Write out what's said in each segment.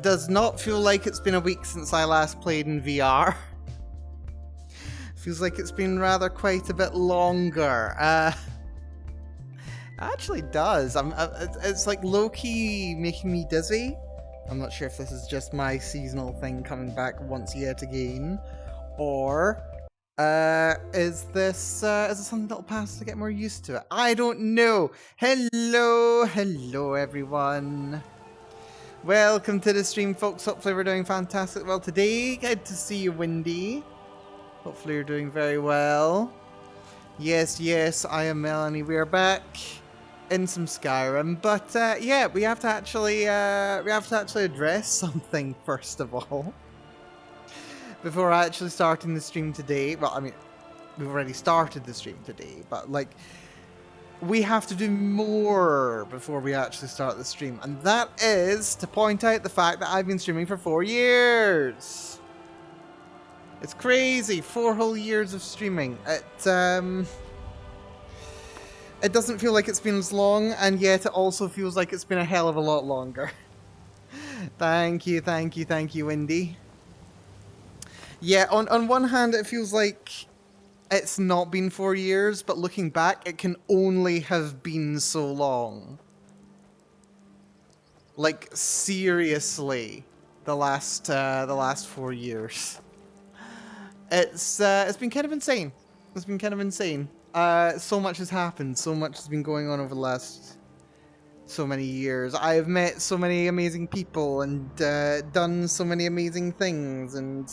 does not feel like it's been a week since I last played in VR. Feels like it's been rather quite a bit longer. It actually does. It's like low-key making me dizzy. I'm not sure if this is just my seasonal thing coming back once yet again, or is this something that'll pass to get more used to it? I don't know. Hello everyone. Welcome to the stream, folks. Hopefully we're doing fantastic. Well, today, good to see you, Wendy. Hopefully you're doing very well. Yes, I am Melanie. We are back in some Skyrim, but yeah, we have to actually address something first of all. Before actually starting the stream today. Well, I mean, we've already started the stream today, but like, we have to do more before we actually start the stream, and that is to point out the fact that I've been streaming for 4 years. It's crazy, 4 whole years of streaming. It doesn't feel like it's been as long, and yet it also feels like it's been a hell of a lot longer. Thank you, Wendy. Yeah, on one hand, it feels like it's not been 4 years, but looking back, it can only have been so long. Like, seriously, the last 4 years. It's been kind of insane. It's been kind of insane. So much has happened. So much has been going on over the last so many years. I have met so many amazing people and done so many amazing things and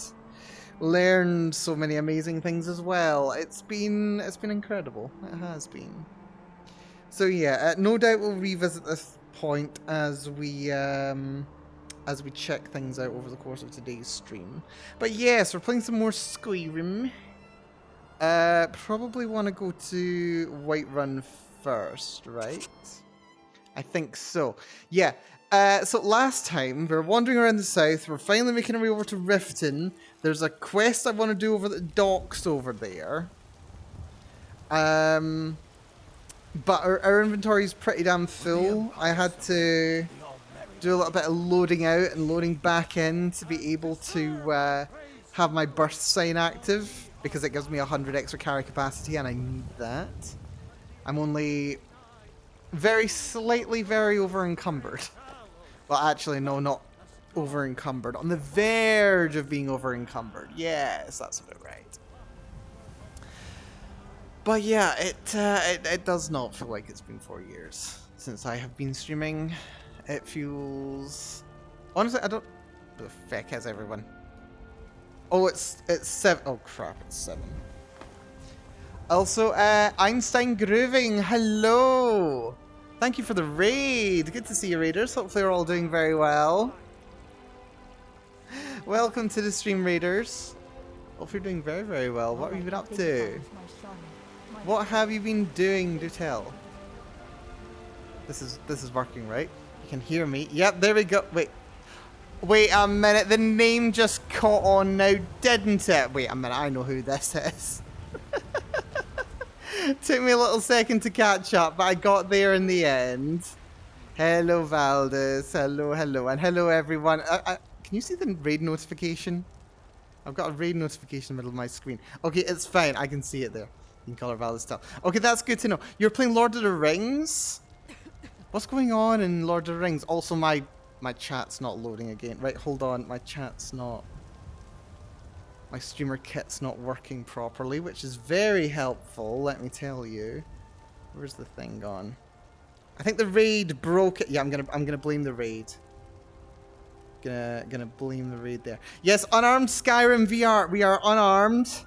learned so many amazing things as well. It's been incredible. It has been. So yeah, no doubt we'll revisit this point as we check things out over the course of today's stream. But yes, we're playing some more Skyrim. Probably want to go to Whiterun first, right? I think so. Yeah. So last time, we were wandering around the south. We're finally making our way over to Riften. There's a quest I want to do over the docks over there. But our inventory is pretty damn full. I had to do a little bit of loading out and loading back in to be able to have my burst sign active, because it gives me 100 extra carry capacity and I need that. I'm only very over encumbered. Well, actually, no, not over encumbered. On the verge of being over encumbered. Yes, that's about right. But yeah, it does not feel like it's been 4 years since I have been streaming. It feels... Honestly, I don't... Who the feck is everyone? Oh, it's 7. Oh crap, it's 7. Also, Einstein Grooving, hello! Thank you for the raid. Good to see you, raiders. Hopefully you're all doing very well. Welcome to the stream, raiders. Hope you're doing very, very well. What have you been up to? What have you been doing? Do tell. This is working, right? You can hear me. Yep, there we go. Wait a minute. The name just caught on now, didn't it? Wait a minute. I know who this is. Took me a little second to catch up, but I got there in the end. Hello, Valdez. Hello. And hello, everyone. Can you see the raid notification? I've got a raid notification in the middle of my screen. Okay, it's fine. I can see it there. You can call her Valdez still. Okay, that's good to know. You're playing Lord of the Rings? What's going on in Lord of the Rings? Also, my chat's not loading again. Right, hold on. My chat's not... My streamer kit's not working properly, which is very helpful, let me tell you. Where's the thing gone? I think the raid broke it. Yeah, I'm gonna blame the raid. Gonna blame the raid there. Yes, Unarmed Skyrim VR. We are unarmed.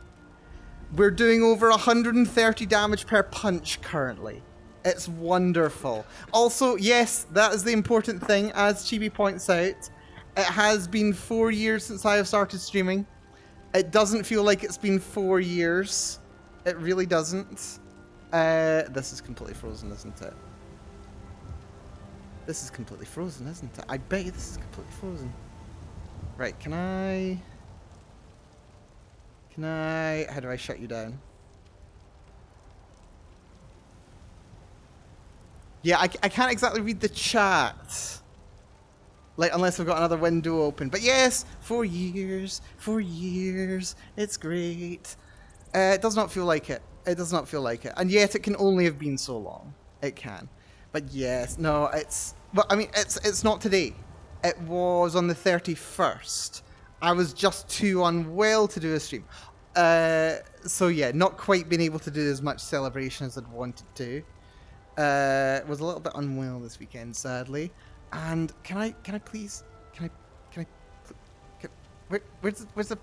We're doing over 130 damage per punch currently. It's wonderful. Also, yes, that is the important thing, as Chibi points out. It has been 4 years since I have started streaming. It doesn't feel like it's been 4 years. It really doesn't. This is completely frozen, isn't it? This is completely frozen, isn't it? I bet you this is completely frozen. Right, can I... How do I shut you down? Yeah, I can't exactly read the chat. Like, unless I've got another window open. But yes, 4 years. 4 years. It's great. It does not feel like it. It does not feel like it. And yet it can only have been so long. It can. But yes, no, it's... Well, I mean, it's not today. It was on the 31st. I was just too unwell to do a stream. So yeah, not quite been able to do as much celebration as I'd wanted to. Was a little bit unwell this weekend, sadly. And can I please, where's the...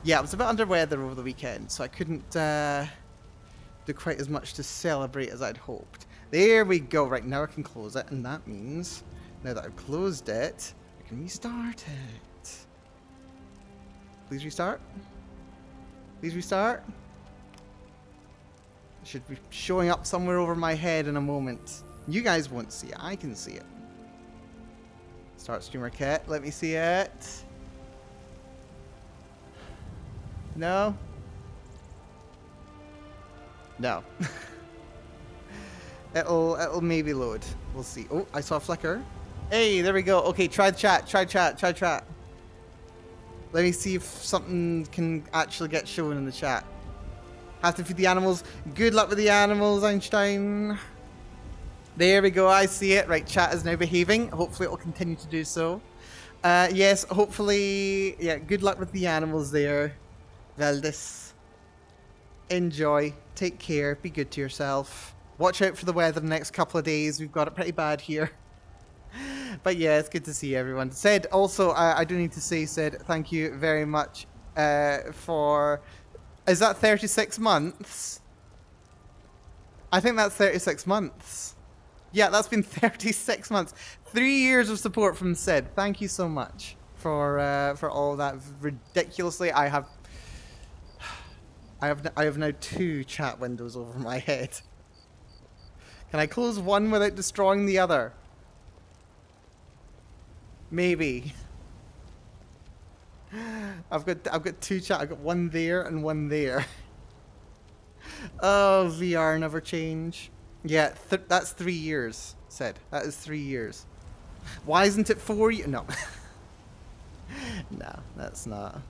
Yeah, I was a bit under weather over the weekend, so I couldn't do quite as much to celebrate as I'd hoped. There we go. Right, now I can close it, and that means, now that I've closed it, I can restart it. Please restart. Please restart. It should be showing up somewhere over my head in a moment. You guys won't see it. I can see it. Start streamer kit. Let me see it. No? No. It'll maybe load. We'll see. Oh, I saw a flicker. Hey, there we go. Okay, try chat. Try chat. Try chat. Let me see if something can actually get shown in the chat. Have to feed the animals. Good luck with the animals, Einstein. There we go. I see it. Right, chat is now behaving. Hopefully it will continue to do so. Yes, hopefully... Yeah, good luck with the animals there. Veldis. Enjoy. Take care. Be good to yourself. Watch out for the weather the next couple of days. We've got it pretty bad here. But yeah, it's good to see everyone. Sid, also, I do need to say, Sid, thank you very much for... Is that 36 months? I think that's 36 months. Yeah, that's been 36 months. 3 years of support from Sid. Thank you so much for all that. Ridiculously, I have now 2 chat windows over my head. Can I close one without destroying the other? Maybe. I've got 2 chat. I've got one there and one there. Oh, VR never change. Yeah, that's 3 years. Said that is 3 years. Why isn't it 4 years? No. No, that's not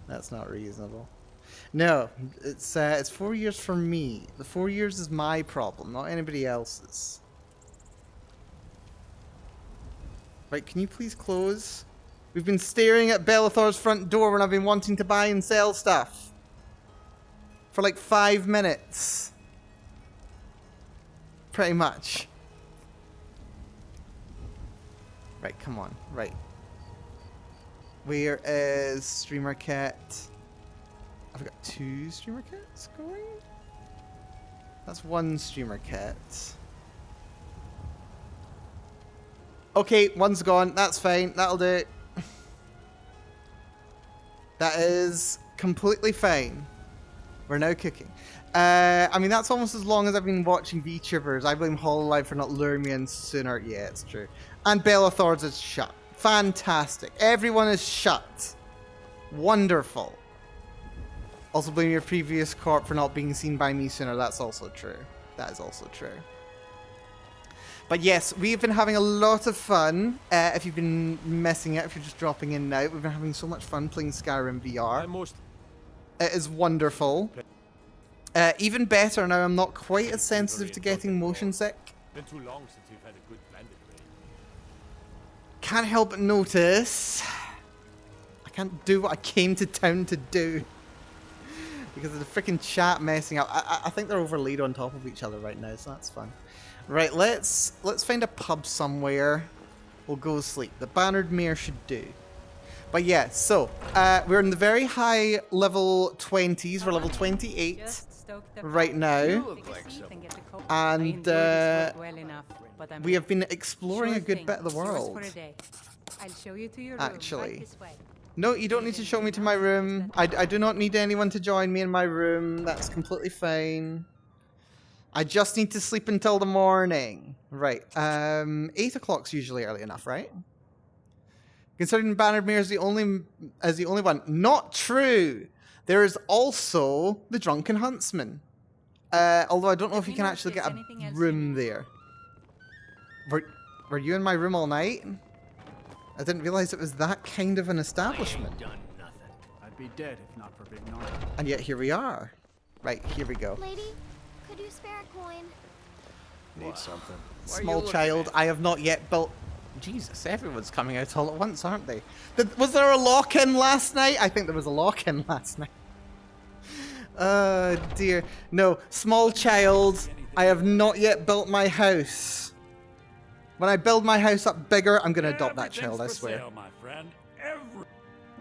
reasonable. No, it's 4 years for me. The 4 years is my problem, not anybody else's. Right, can you please close? We've been staring at Bellathor's front door when I've been wanting to buy and sell stuff. For like 5 minutes. Pretty much. Right, come on. Right. Where is streamer kit? I've got 2 streamer kits going? That's 1 streamer kit. Okay, one's gone. That's fine. That'll do it. That is completely fine. We're now cooking. I mean, that's almost as long as I've been watching VTubers. I blame Hololive for not luring me in sooner. Yeah, it's true. And Bellathor's is shut. Fantastic. Everyone is shut. Wonderful. Also blame your previous corp for not being seen by me sooner. That's also true. That is also true. But yes, we've been having a lot of fun. If you've been missing it, if you're just dropping in now, we've been having so much fun playing Skyrim VR. It is wonderful. Even better now, I'm not quite as sensitive to getting motion sick. Been too long since you've had a good blended raid. Can't help but notice I can't do what I came to town to do because of the freaking chat messing up. I think they're overlaid on top of each other right now, so that's fun. Right, let's find a pub somewhere. We'll go sleep. The Bannered Mare should do. But yeah, so we're in the very high level 20s. We're level 28 right now. And we have been exploring a good bit of the world. Actually. No, you don't need to show me to my room. I do not need anyone to join me in my room. That's completely fine. I just need to sleep until the morning. Right. 8 o'clock's usually early enough, right? Considering Bannered Mare is the only one. Not true. There is also the Drunken Huntsman. Although I don't know if you can actually get a room there. Were you in my room all night? I didn't realize it was that kind of an establishment. Done nothing. I'd be dead if not for being naughty. And yet here we are. Right, here we go. Lady, could you spare a coin? Need something. Small child, I have not yet built... Jesus, everyone's coming out all at once, aren't they? Was there a lock-in last night? I think there was a lock-in last night. Oh, dear. No, small child, I have not yet built my house. When I build my house up bigger, I'm going to adopt that child, I Everything's for swear. sale, my friend.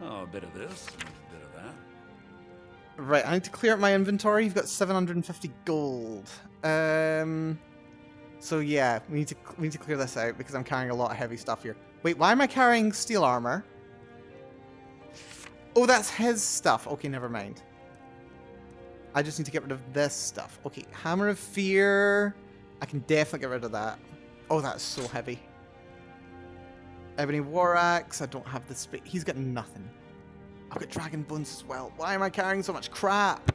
Oh, a bit of this, and a bit of that. Right, I need to clear up my inventory. You've got 750 gold. So yeah, we need to clear this out because I'm carrying a lot of heavy stuff here. Wait, why am I carrying steel armor? Oh, that's his stuff. Okay, never mind. I just need to get rid of this stuff. Okay, Hammer of Fear. I can definitely get rid of that. Oh, that's so heavy. Ebony War Axe. I don't have the space. He's got nothing. I've got Dragon Bones as well. Why am I carrying so much crap?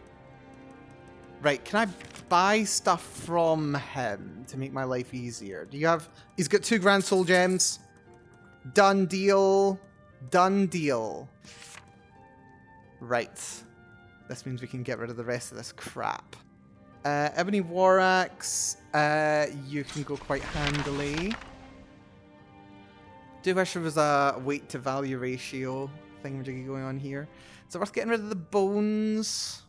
Right, can I buy stuff from him to make my life easier? Do you have... He's got 2 Grand Soul Gems. Done deal. Done deal. Right. This means we can get rid of the rest of this crap. Ebony War Axe. You can go quite handily. Do wish there was a weight to value ratio thingamajiggy going on here. Is it worth getting rid of the bones?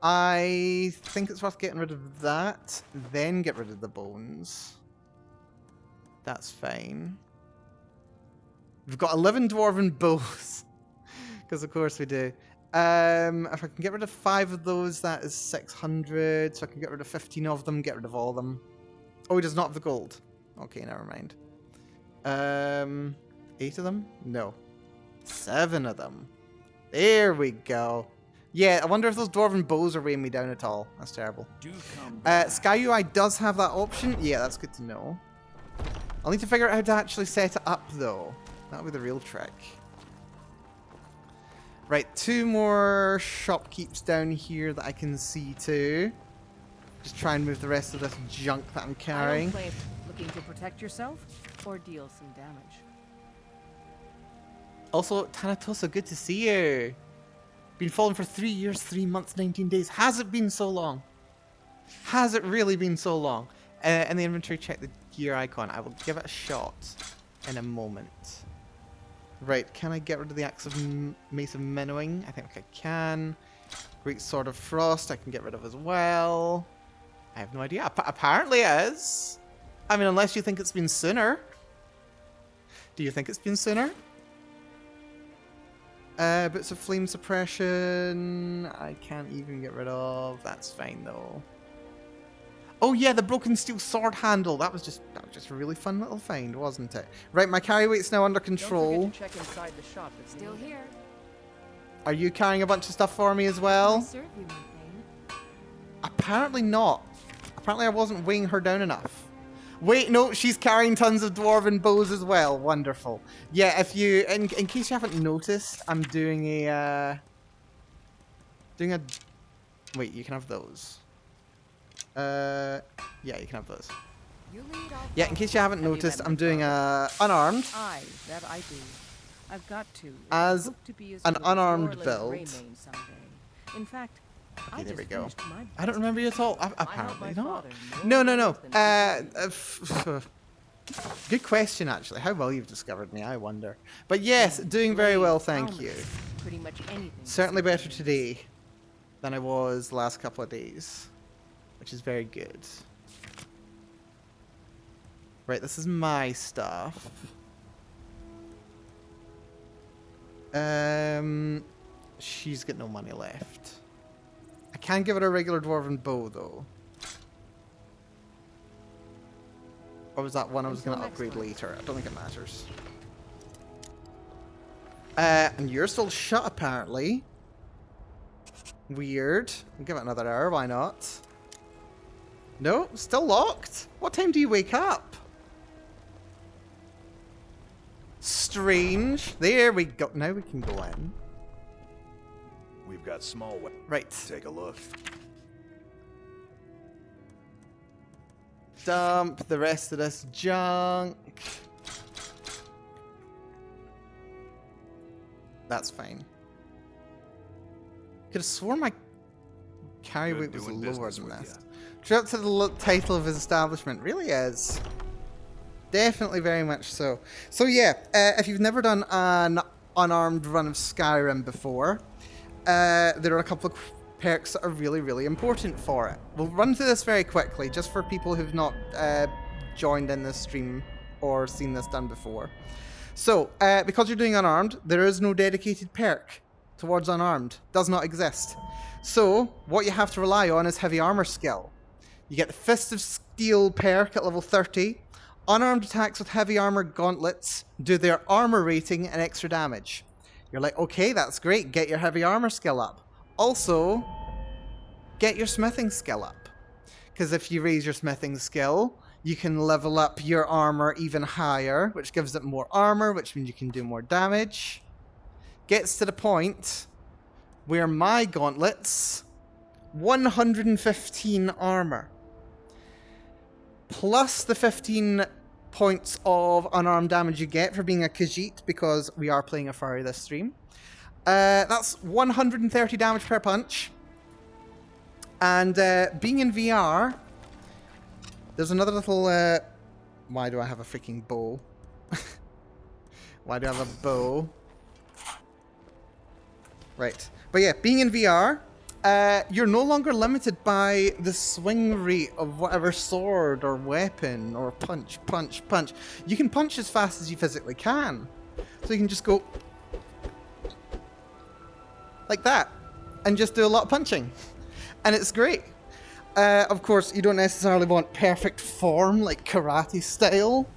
I think it's worth getting rid of that, then get rid of the bones. That's fine. We've got 11 dwarven bows. Because of course we do. If I can get rid of 5 of those, that is 600. So I can get rid of 15 of them, get rid of all of them. Oh, he does not have the gold. Okay, never mind. 8 of them? No. 7 of them. There we go. Yeah, I wonder if those dwarven bows are weighing me down at all. That's terrible. Sky UI does have that option. Yeah, that's good to know. I'll need to figure out how to actually set it up, though. That'll be the real trick. Right, 2 more shopkeeps down here that I can see too. Just try and move the rest of this junk that I'm carrying. Looking to protect yourself or deal some damage. Also, Tanatosa, good to see you. Been falling for 3 years, 3 months, 19 days. Has it been so long? Has it really been so long? In the inventory, check the gear icon. I will give it a shot in a moment. Right, can I get rid of the Axe of Mace of Minnowing? I think I can. Great Sword of Frost, I can get rid of as well. I have no idea. Apparently it is. I mean, unless you think it's been sooner. Do you think it's been sooner? Bits of Flame Suppression, I can't even get rid of. That's fine though. Oh yeah, the Broken Steel Sword Handle. That was just a really fun little find, wasn't it? Right, my carry weight's now under control. Don't forget to check inside the shop. It's Still here. Are you carrying a bunch of stuff for me as well? Serve you, my thing. Apparently not. Apparently I wasn't weighing her down enough. Wait, no, she's carrying tons of dwarven bows as well. Wonderful. Yeah, if you, in case you haven't noticed, I'm doing a, wait, you can have those. Yeah, you can have those. You lead, I'll Yeah, in case you haven't noticed, I'm doing a unarmed That I do. I've got to. as Hope to be an good as unarmed Lord build. Raymain someday. In fact, Okay, there we just go. finished my I don't remember you at all. I helped Apparently my not. father No, more no, no. times than Good question, actually. How well you've discovered me, I wonder. But yes, doing very well, thank you. Pretty much anything. Certainly better today than I was the last couple of days, which is very good. Right, this is my stuff. She's got no money left. I can give her a regular dwarven bow, though. Or was that one I was going to upgrade later? I don't think it matters. And you're still shut, apparently. Weird. I'll give it another hour, why not? No, still locked. What time do you wake up? Strange. There we go. Now we can go in. We've got small weapons. Right. Take a look. Dump the rest of this junk. that's fine. Could have sworn my carry Good weight was doing lower business than with this. True up to the title of his establishment. Really is. Definitely very much so. So yeah, if you've never done an unarmed run of Skyrim before, there are a couple of perks that are really, really important for it. We'll run through this very quickly, just for people who've not joined in this stream or seen this done before. So, because you're doing unarmed, there is no dedicated perk towards unarmed. Does not exist. So, what you have to rely on is heavy armor skill. You get the Fist of Steel perk at level 30. Unarmed attacks with heavy armor gauntlets do their armor rating and extra damage. You're like, okay, that's great. Get your heavy armor skill up. Also, get your smithing skill up. Because if you raise your smithing skill, you can level up your armor even higher, which gives it more armor, which means you can do more damage. Gets to the point where my gauntlets, 115 armor. Plus the 15 points of unarmed damage you get for being a Khajiit, because we are playing a furry this stream. That's 130 damage per punch. And being in VR, there's another little... why do I have a freaking bow? Why do I have a bow? Right. But yeah, being in VR, you're no longer limited by the swing rate of whatever sword or weapon or punch. You can punch as fast as you physically can. So you can just go like that and just do a lot of punching. And it's great. Of course, you don't necessarily want perfect form like karate style,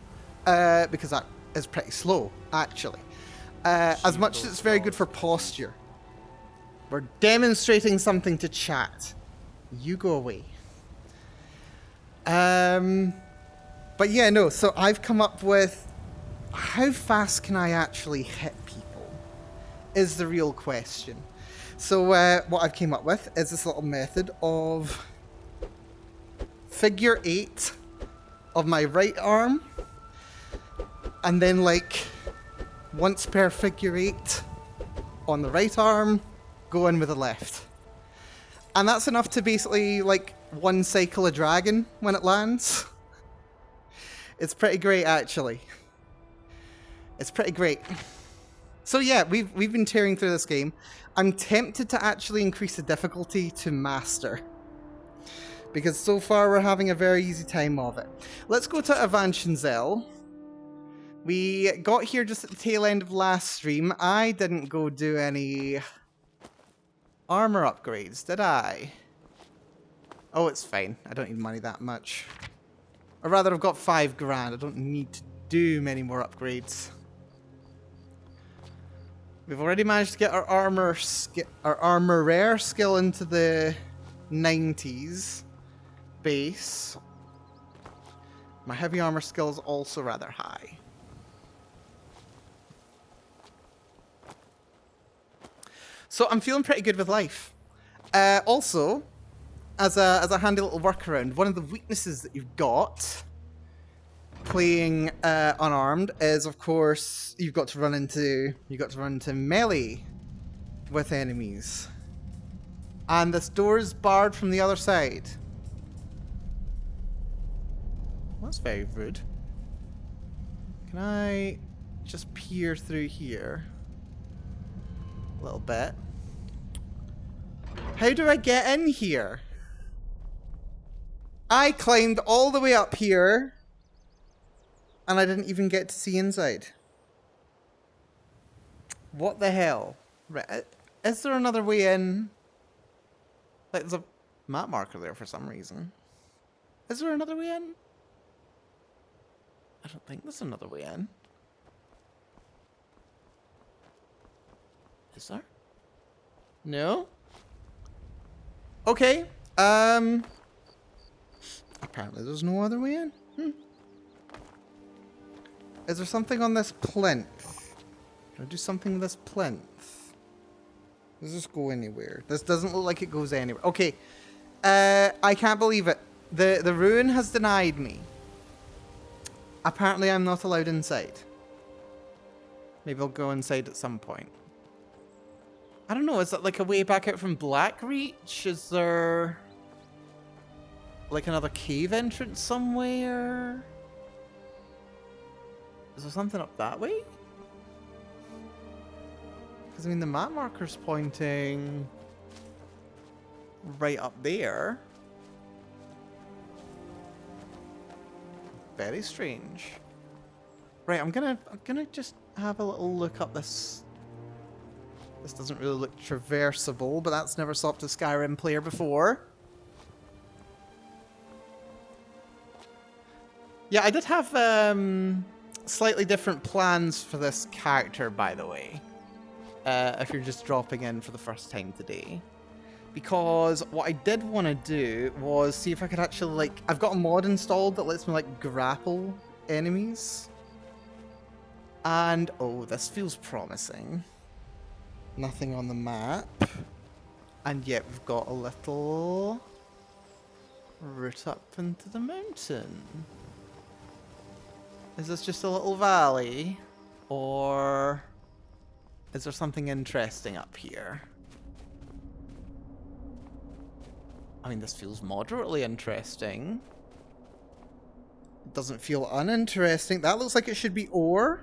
because that is pretty slow, actually. As much as it's very good for posture. We're demonstrating something to chat. You go away. But yeah, no, so I've come up with how fast can I actually hit people is the real question. So what I've came up with is this little method of figure 8 of my right arm, and then like once per figure 8 on the right arm, go in with the left. And that's enough to basically like one cycle a dragon when it lands. It's pretty great, actually. It's pretty great. So yeah, we've been tearing through this game. I'm tempted to actually increase the difficulty to master, because so far we're having a very easy time of it. Let's go to Avanshanzel. We got here just at the tail end of last stream. I didn't go do any armor upgrades, did I? Oh, it's fine. I don't need money that much. Or rather, I've got 5 grand. I don't need to do many more upgrades. We've already managed to get our armor rare skill into the 90s base. My heavy armor skill is also rather high. So I'm feeling pretty good with life. Also, as a handy little workaround, one of the weaknesses that you've got playing unarmed is, of course, you've got to run into melee with enemies, and this door is barred from the other side. That's very rude. Can I just peer through here a little bit? How do I get in here? I climbed all the way up here, and I didn't even get to see inside. What the hell? Right, is there another way in? Like, there's a map marker there for some reason. Is there another way in? I don't think there's another way in. Is there? No? Okay. Apparently there's no other way in. Is there something on this plinth? Can I do something with this plinth? Does this go anywhere? This doesn't look like it goes anywhere. Okay. I can't believe it. The ruin has denied me. Apparently I'm not allowed inside. Maybe I'll go inside at some point. I don't know, is that like a way back out from Blackreach? Is there like another cave entrance somewhere? Is there something up that way? Because I mean the map marker's pointing right up there. Very strange. Right, I'm gonna just have a little look up this. This doesn't really look traversable, but that's never stopped a Skyrim player before. Yeah, I did have slightly different plans for this character, by the way. If you're just dropping in for the first time today. Because what I did want to do was see if I could actually, like... I've got a mod installed that lets me, like, grapple enemies. And, oh, this feels promising. Nothing on the map. And yet we've got a little route up into the mountain. Is this just a little valley? Or is there something interesting up here? I mean, this feels moderately interesting. It doesn't feel uninteresting. That looks like it should be ore.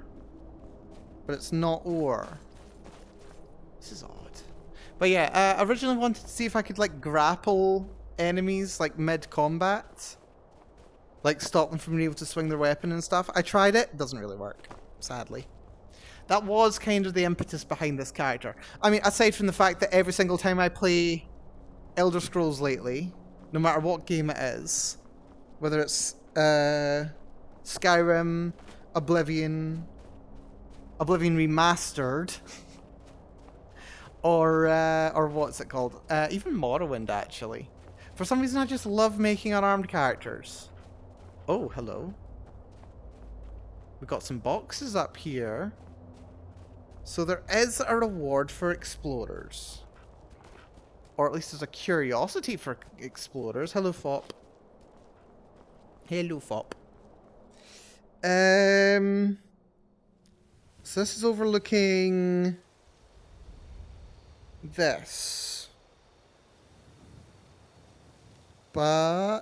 But it's not ore. This is odd. But yeah, I originally wanted to see if I could, like, grapple enemies, like, mid-combat. Like, stop them from being able to swing their weapon and stuff. I tried it. It doesn't really work, sadly. That was kind of the impetus behind this character. I mean, aside from the fact that every single time I play Elder Scrolls lately, no matter what game it is, whether it's Skyrim, Oblivion Remastered, or what's it called? Even Morrowind, actually. For some reason, I just love making unarmed characters. Oh, hello. We've got some boxes up here. So there is a reward for explorers. Or at least there's a curiosity for explorers. Hello, Fop. Hello, Fop. So this is overlooking this. But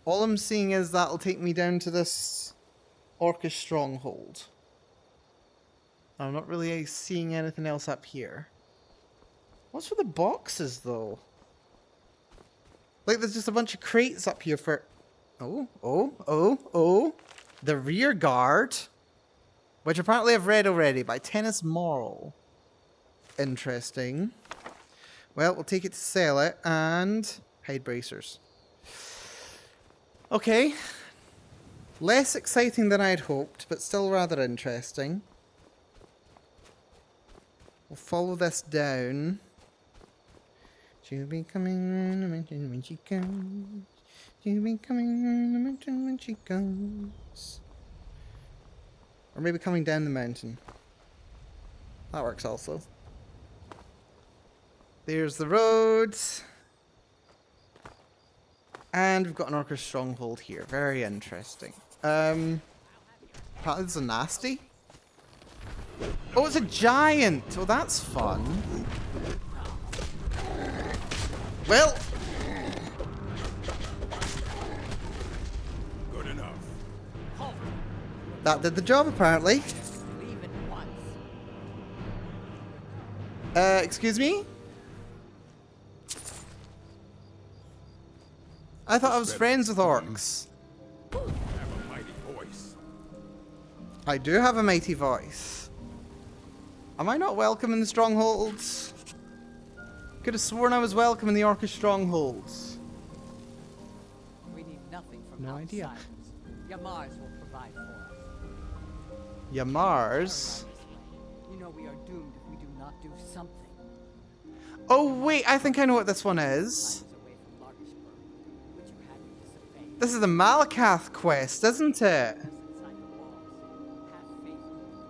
all I'm seeing is that'll take me down to this Orcish stronghold. I'm not really seeing anything else up here. What's with the boxes, though? Like, there's just a bunch of crates up here for... Oh. The rear guard. Which apparently I've read already, by Tennis Moral. Interesting. Well, we'll take it to sell it, and... hide bracers. Okay. Less exciting than I'd hoped, but still rather interesting. We'll follow this down. She'll be coming round the mountain when she comes. She'll be coming round the mountain when she comes. Or maybe coming down the mountain. That works also. There's the road. And we've got an Orcish stronghold here. Very interesting. Apparently there's a nasty. Oh, it's a giant! Oh, that's fun. Well... Good enough. that did the job, apparently. Excuse me? I thought I was friends with orcs. Have a mighty voice. I do have a mighty voice. Am I not welcome in the strongholds? Could have sworn I was welcome in the Orcish strongholds. We need nothing from No idea. outsiders. Yamars will provide for us. Yamars? You know we are doomed if we do not do something. Oh wait, I think I know what this one is. Miles away from Larkspur, which you had me disobey. This is the Malakath quest, isn't it? Inside the walls. Have faith.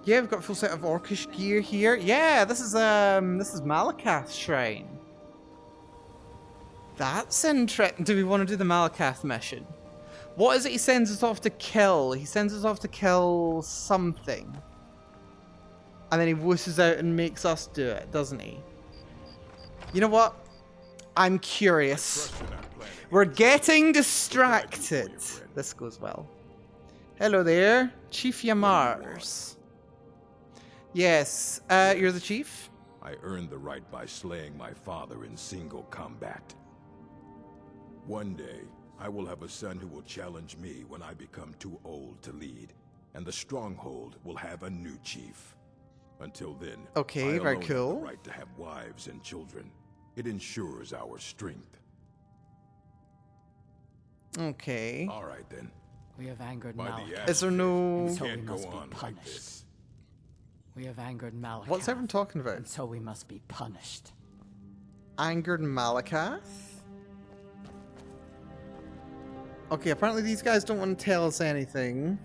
Yeah, we've got a full set of Orcish gear here. Yeah, this is Malakath's shrine. That's interesting. Do we want to do the Malakath mission? What is it he sends us off to kill? He sends us off to kill something. And then he whoosses out and makes us do it, doesn't he? You know what? I'm curious. Trust you're not planning. We're getting distracted. This goes well. Hello there, Chief Yamars. Yes, you're the chief? I earned the right by slaying my father in single combat. One day, I will have a son who will challenge me when I become too old to lead, and the stronghold will have a new chief. Until then, Okay, I very alone have cool. the right to have wives and children. It ensures our strength. Okay. All right then. We have angered By the Malak. ass Is there pit, no... we So we can't go must be on like punished. this. We have angered Malak. What's everyone talking about? And so we must be punished. Angered Malakath? Okay, apparently these guys don't want to tell us anything.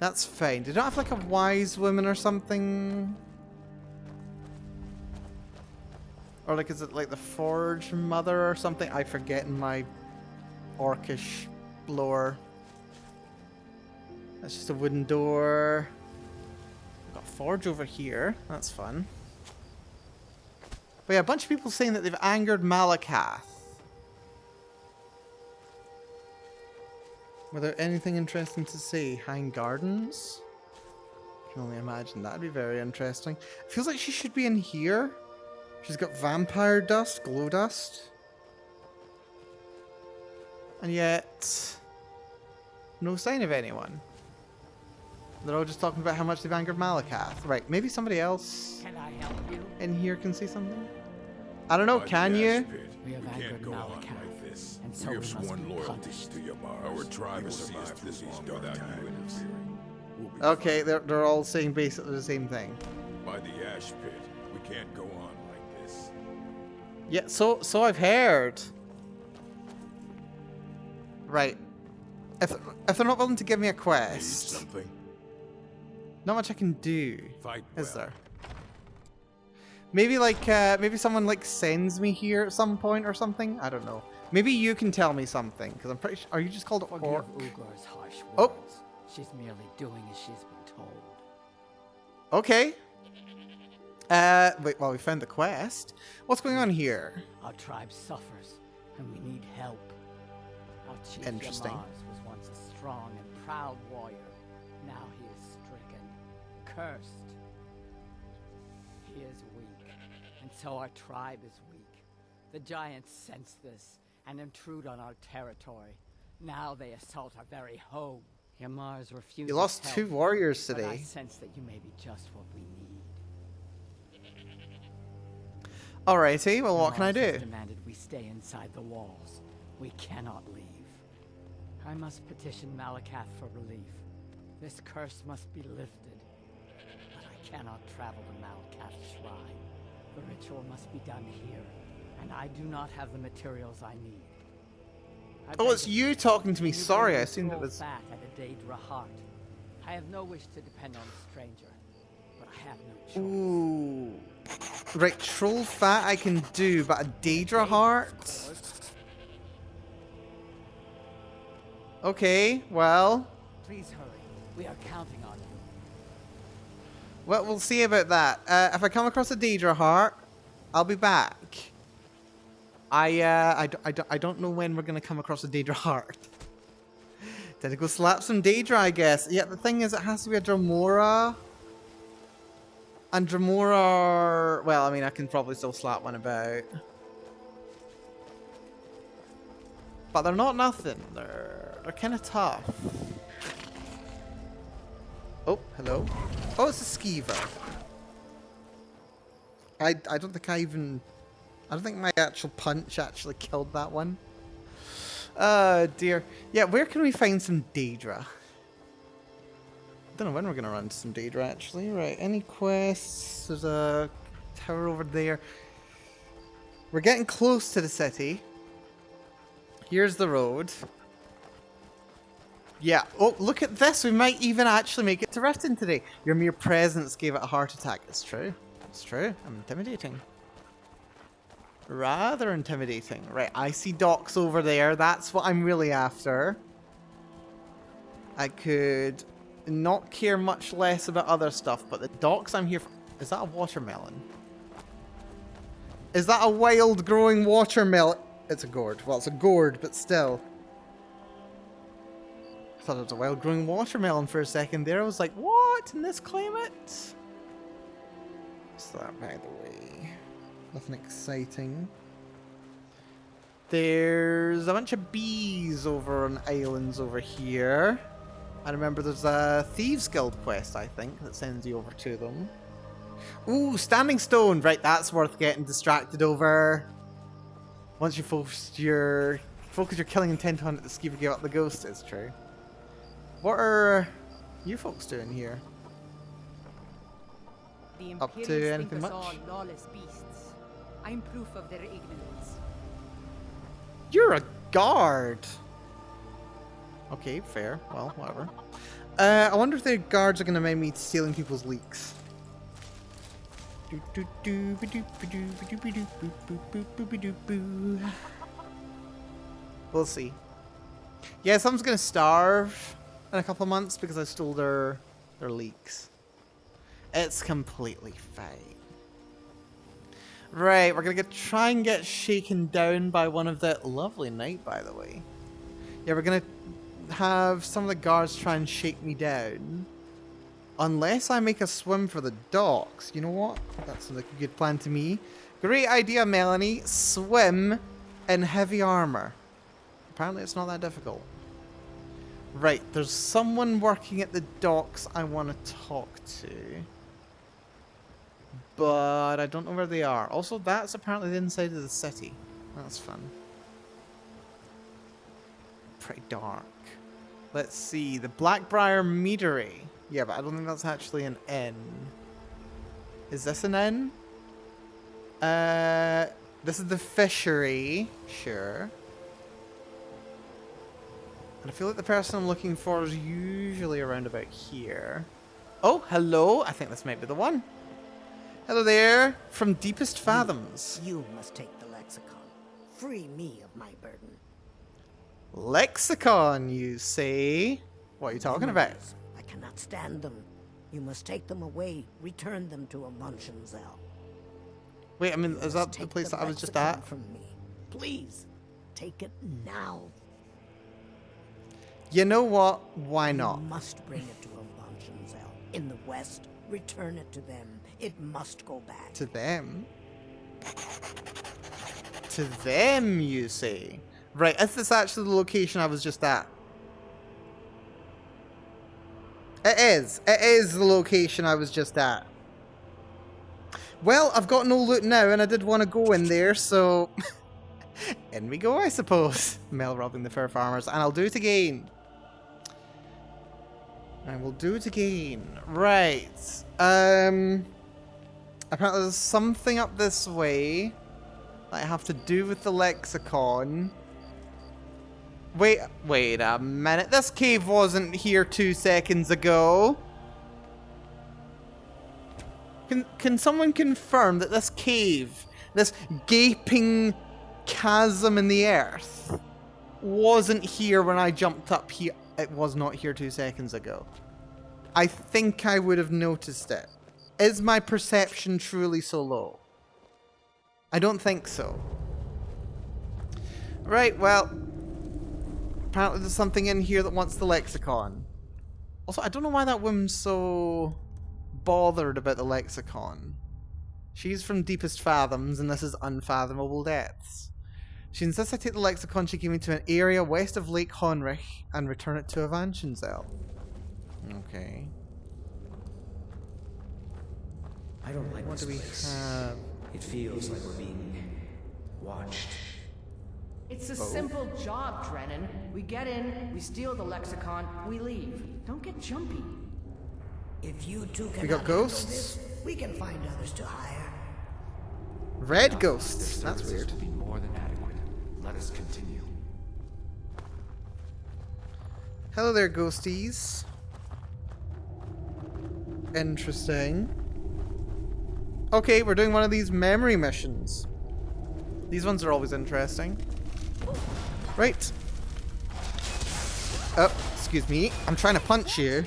That's fine. Do they not have like a wise woman or something? Or like, is it like the Forge Mother or something? I forget in my orcish lore. That's just a wooden door. We've got a forge over here. That's fun. But yeah, a bunch of people saying that they've angered Malakath. Were there anything interesting to say? Hang Gardens? I can only imagine that'd be very interesting. It feels like she should be in here. She's got vampire dust, glow dust. And yet, no sign of anyone. They're all just talking about how much they've angered Malakath. Right, maybe somebody else Can I help you? in here can say something? I don't know, By the can ash you? pit, We have can't angered go on Malakath, like this. and so we we have must sworn be loyalty punished. to Yamar. Our tribe will survive this long without you interfering. We'll be Okay, fine. they're all saying basically the same thing. By the ash pit, we can't go on like this. Yeah, so I've heard. Right. If they're not willing to give me a Need quest, something? not much I can do, Fight is well. there? Maybe like maybe someone like sends me here at some point or something. I don't know. Maybe you can tell me something because I'm pretty sure. Are you just called Forgive Orc? Ugor's harsh words. Oh. She's merely doing as she's been told. Okay. Wait. Well, we found the quest. What's going on here? Our tribe suffers, and we need help. Our chief Interesting. Yamaz was once a strong and proud warrior. Now he is stricken, cursed. He is weak, and so our tribe is weak. The giants sense this and intrude on our territory. Now they assault our very home. Yamaz refuses You lost help, 2 warriors but I today. sense that you may be just what we need. Alrighty. Well, what can I Yamaz has do? demanded we stay inside the walls. We cannot leave. I must petition Malakath for relief. This curse must be lifted. But I cannot travel to Malakath's shrine. The ritual must be done here, and I do not have the materials I need. I Oh, beg it's of you talking to me. can you Sorry, bring I me assumed it troll was. fat at a Daedra heart. I have no wish to depend on a stranger, but I have no choice. Ooh. Right, troll fat I can do, but a Daedra heart? Okay, well. Please hurry. We are counting on you. Well, we'll see about that. If I come across a Daedra heart, I'll be back. I don't know when we're going to come across a Daedra heart. Did I go slap some Daedra, I guess? Yeah, the thing is, it has to be a Dramora. And Dramora are... Well, I mean, I can probably still slap one about. But they're not nothing. They're kind of tough. Oh, hello. Oh, it's a skeever. I don't think I don't think my actual punch actually killed that one. Oh dear. Yeah, where can we find some Daedra? Don't know when we're gonna run to some Daedra actually. Right, any quests? There's a tower over there. We're getting close to the city. Here's the road. Yeah. Oh, look at this. We might even actually make it to Riften today. Your mere presence gave it a heart attack. It's true. It's true. I'm intimidating. Rather intimidating. Right, I see docks over there. That's what I'm really after. I could not care much less about other stuff, but the docks I'm here for... Is that a watermelon? Is that a wild growing watermelon? It's a gourd. Well, it's a gourd, but still. I thought it was a wild growing watermelon for a second there. I was like, what? In this climate? What's that, by the way? Nothing exciting. There's a bunch of bees over on islands over here. I remember there's a Thieves Guild quest, I think, that sends you over to them. Ooh, Standing Stone! Right, that's worth getting distracted over. Once you focus your killing intent on it, the skeever gave up the ghost, is true. What are you folks doing here? The Up to Imperials anything think us much? all lawless beasts. I'm proof of their ignorance. You're a guard! Okay, fair. Well, whatever. I wonder if the guards are going to mind me stealing people's leaks. We'll see. Yeah, someone's going to starve in a couple of months because I stole their leaks. It's completely fine. Right, we're going to try and get shaken down by one of the... Lovely night, by the way. Yeah, we're going to have some of the guards try and shake me down. Unless I make a swim for the docks. You know what? That sounds like a good plan to me. Great idea, Melanie. Swim in heavy armor. Apparently it's not that difficult. Right, there's someone working at the docks I want to talk to. But I don't know where they are. Also, that's apparently the inside of the city. That's fun. Pretty dark. Let's see. The Blackbriar Meadery. Yeah, but I don't think that's actually an inn. Is this an inn? This is the fishery. Sure. And I feel like the person I'm looking for is usually around about here. Oh, hello. I think this might be the one. Hello there. From Deepest Fathoms. You must take the lexicon. Free me of my burden. Lexicon, you say? What are you talking about? I cannot stand them. You must take them away. Return them to Amunshenzell. Wait, I mean, You is must that the take place that I was just lexicon at? From me. Please, take it now. You know what? Why not? You must bring it to Amunshenzell. In the west, return it to them. It must go back. To them? To them, you say? Right, is this actually the location I was just at? It is. It is the location I was just at. Well, I've got no loot now, and I did want to go in there, so... in we go, I suppose. Mel robbing the fur farmers, and I'll do it again. I will do it again. Right. Apparently there's something up this way that I have to do with the lexicon. Wait a minute. This cave wasn't here 2 seconds ago. Can someone confirm that this cave, this gaping chasm in the earth, wasn't here when I jumped up here? It was not here 2 seconds ago. I think I would have noticed it. Is my perception truly so low? I don't think so. Right, well, apparently there's something in here that wants the lexicon. Also, I don't know why that woman's so bothered about the lexicon. She's from Deepest Fathoms, and this is Unfathomable Depths. She insists I take the lexicon she gave me to an area west of Lake Honrich and return it to Avanshenzell. Okay. I don't like What this do we place. have? It feels like we're being watched. It's a simple job, Drennan. We get in, we steal the lexicon, we leave. Don't get jumpy. If you two We cannot got handle ghosts? this, we can find others to hire. Red ghosts. That's weird. Will be more than adequate. Let us continue. Hello there, ghosties. Interesting. Okay, we're doing one of these memory missions. These ones are always interesting. Right. Oh, excuse me. I'm trying to punch you.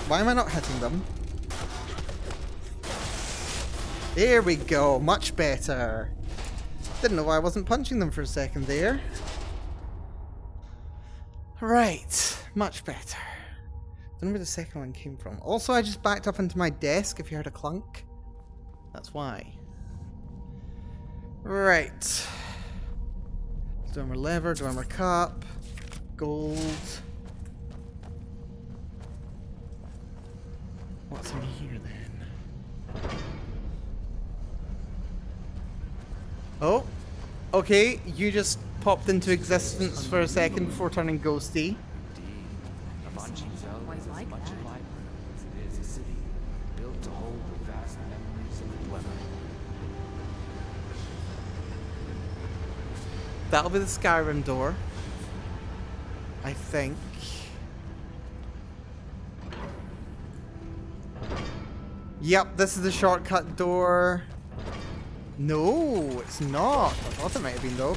Why am I not hitting them? There we go. Much better. Didn't know why I wasn't punching them for a second there. Right. Much better. Don't know where the second one came from. Also, I just backed up into my desk if you heard a clunk. That's why. Right. Dormer lever, dormer cup, gold. What's in here then? Oh, okay, you just popped into existence for a second before turning ghosty. Quite like that. It is a city built to hold the vast memories of the dweller. That'll be the Skyrim door, I think. Yep, this is the shortcut door. No, it's not. I thought it might have been though.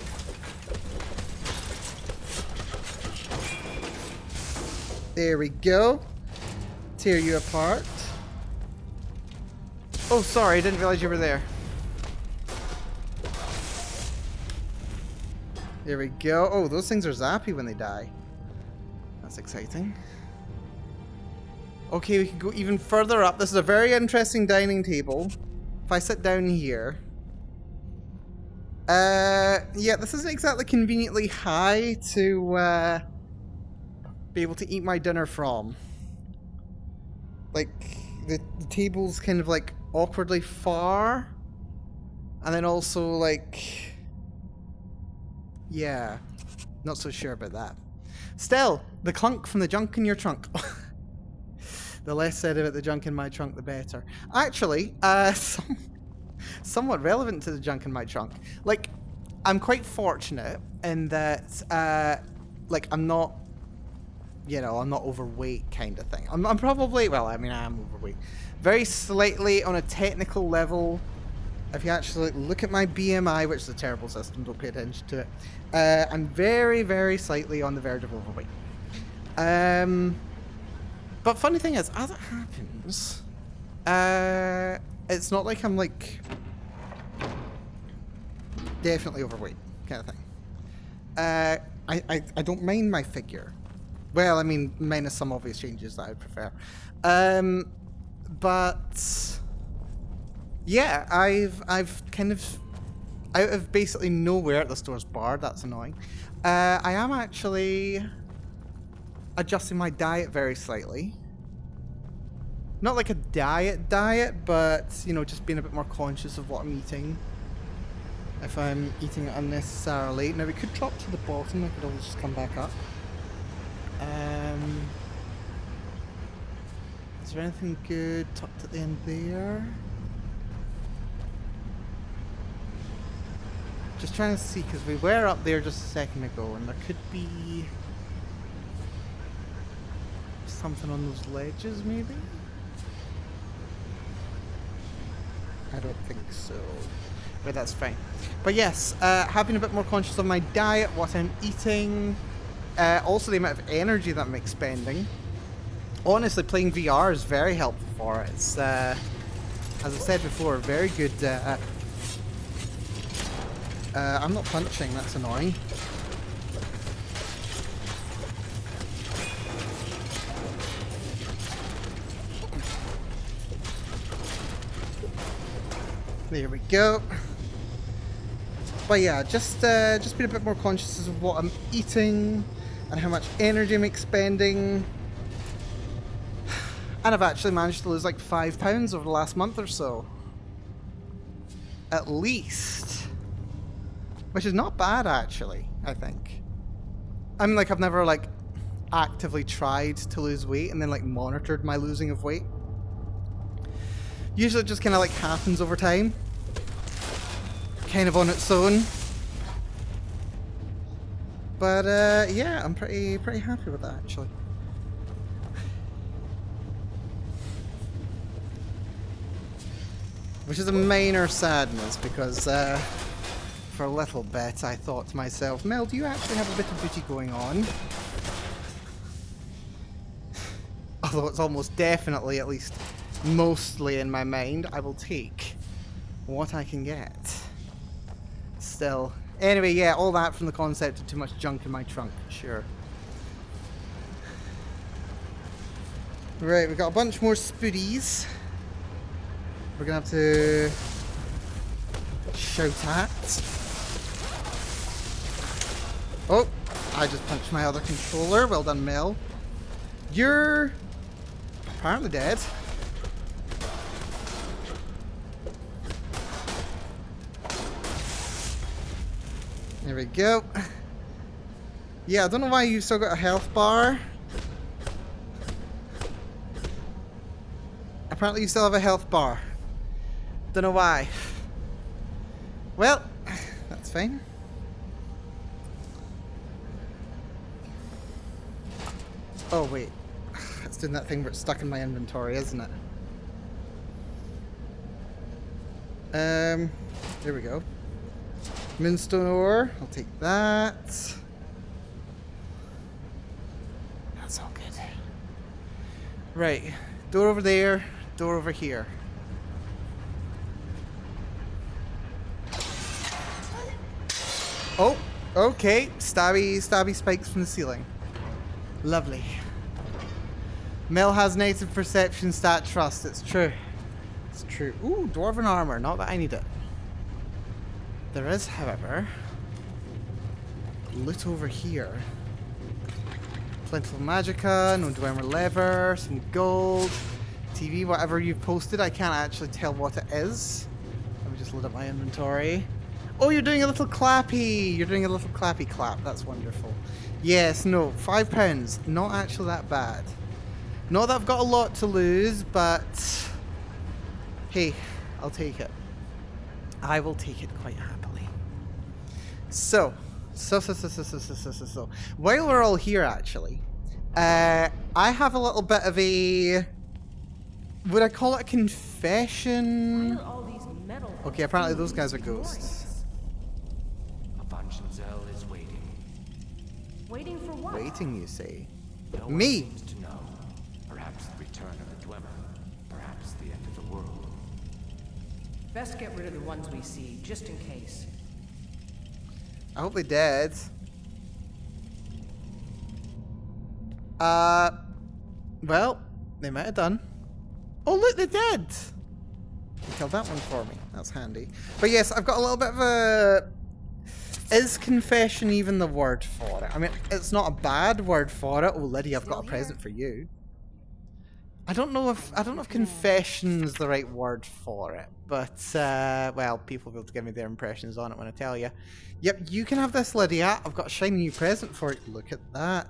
There we go. Tear you apart. Oh, sorry, I didn't realize you were there. There we go. Oh, those things are zappy when they die. That's exciting. Okay, we can go even further up. This is a very interesting dining table. If I sit down here... yeah, this isn't exactly conveniently high to, be able to eat my dinner from. Like, the table's kind of, like, awkwardly far. And then also, like... yeah, not so sure about that. Still, the clunk from the junk in your trunk. The less said about the junk in my trunk, the better. Actually, somewhat relevant to the junk in my trunk. Like, I'm quite fortunate in that, like, I'm not, you know, I'm not overweight kind of thing. I'm probably, well, I mean, I am overweight. Very slightly on a technical level. If you actually look at my BMI, which is a terrible system, don't pay attention to it. I'm very, very slightly on the verge of overweight. But funny thing is, as it happens, it's not like I'm like definitely overweight kind of thing. I don't mind my figure. Well, I mean, minus some obvious changes that I prefer. But yeah, I've kind of out of basically nowhere. The store's barred. That's annoying. I am actually adjusting my diet very slightly. Not like a diet, but, you know, just being a bit more conscious of what I'm eating. If I'm eating it unnecessarily. Now, we could drop to the bottom. I could always just come back up. Is there anything good tucked at the end there? Just trying to see, because we were up there just a second ago, and there could be something on those ledges, maybe? I don't think so. But that's fine. But yes, having a bit more conscious of my diet, what I'm eating, also the amount of energy that I'm expending. Honestly, playing VR is very helpful for it. It's, as I said before, very good. I'm not punching, that's annoying. There we go. But yeah, just being a bit more conscious of what I'm eating and how much energy I'm expending. And I've actually managed to lose like 5 pounds over the last month or so. At least. Which is not bad, actually, I think. I mean, like, I've never, like, actively tried to lose weight and then, like, monitored my losing of weight. Usually it just kind of, like, happens over time. Kind of on its own. But, yeah, I'm pretty happy with that, actually. Which is a minor sadness, because, for a little bit, I thought to myself, Mel, do you actually have a bit of booty going on? Oh, although it's almost definitely, at least mostly in my mind, I will take what I can get. Still. Anyway, yeah, all that from the concept of too much junk in my trunk. Sure. Right, we've got a bunch more spoodies. We're gonna have to shout at. Oh, I just punched my other controller. Well done, Mel. You're apparently dead. There we go. Yeah, I don't know why you've still got a health bar. Apparently you still have a health bar. Don't know why. Well, that's fine. Oh, wait. It's doing that thing where it's stuck in my inventory, isn't it? There we go. Moonstone ore. I'll take that. That's all good. Right. Door over there. Door over here. Oh, okay. Stabby spikes from the ceiling. Lovely. Mel has native perception stat trust. It's true. It's true. Ooh, dwarven armor. Not that I need it. There is, however, loot over here. Plenty of magicka, no dwemer lever, some gold, TV, whatever you've posted. I can't actually tell what it is. Let me just load up my inventory. Oh, you're doing a little clappy. You're doing a little clappy clap. That's wonderful. Yes, no, £5. Not actually that bad. Not that I've got a lot to lose, but hey, I'll take it. I will take it quite happily. So. While we're all here, actually, I have a little bit of a, would I call it a confession? Okay, apparently those guys are ghosts. A Bunchen-Zell is waiting. Waiting for what? Waiting, you say? No one Me? seems to know. Perhaps the return of the Dwemer. Perhaps the end of the world. Best get rid of the ones we see, just in case. I hope they dead. Well, they might have done. Oh, look, they're dead! You killed that one for me. That's handy. But yes, I've got a little bit of a... Is confession even the word for it? I mean, it's not a bad word for it. Oh, Lydia, I've got a present for you. I don't know if confession's the right word for it, but well, people will be able to give me their impressions on it when I tell you. Yep, you can have this, Lydia. I've got a shiny new present for you. Look at that.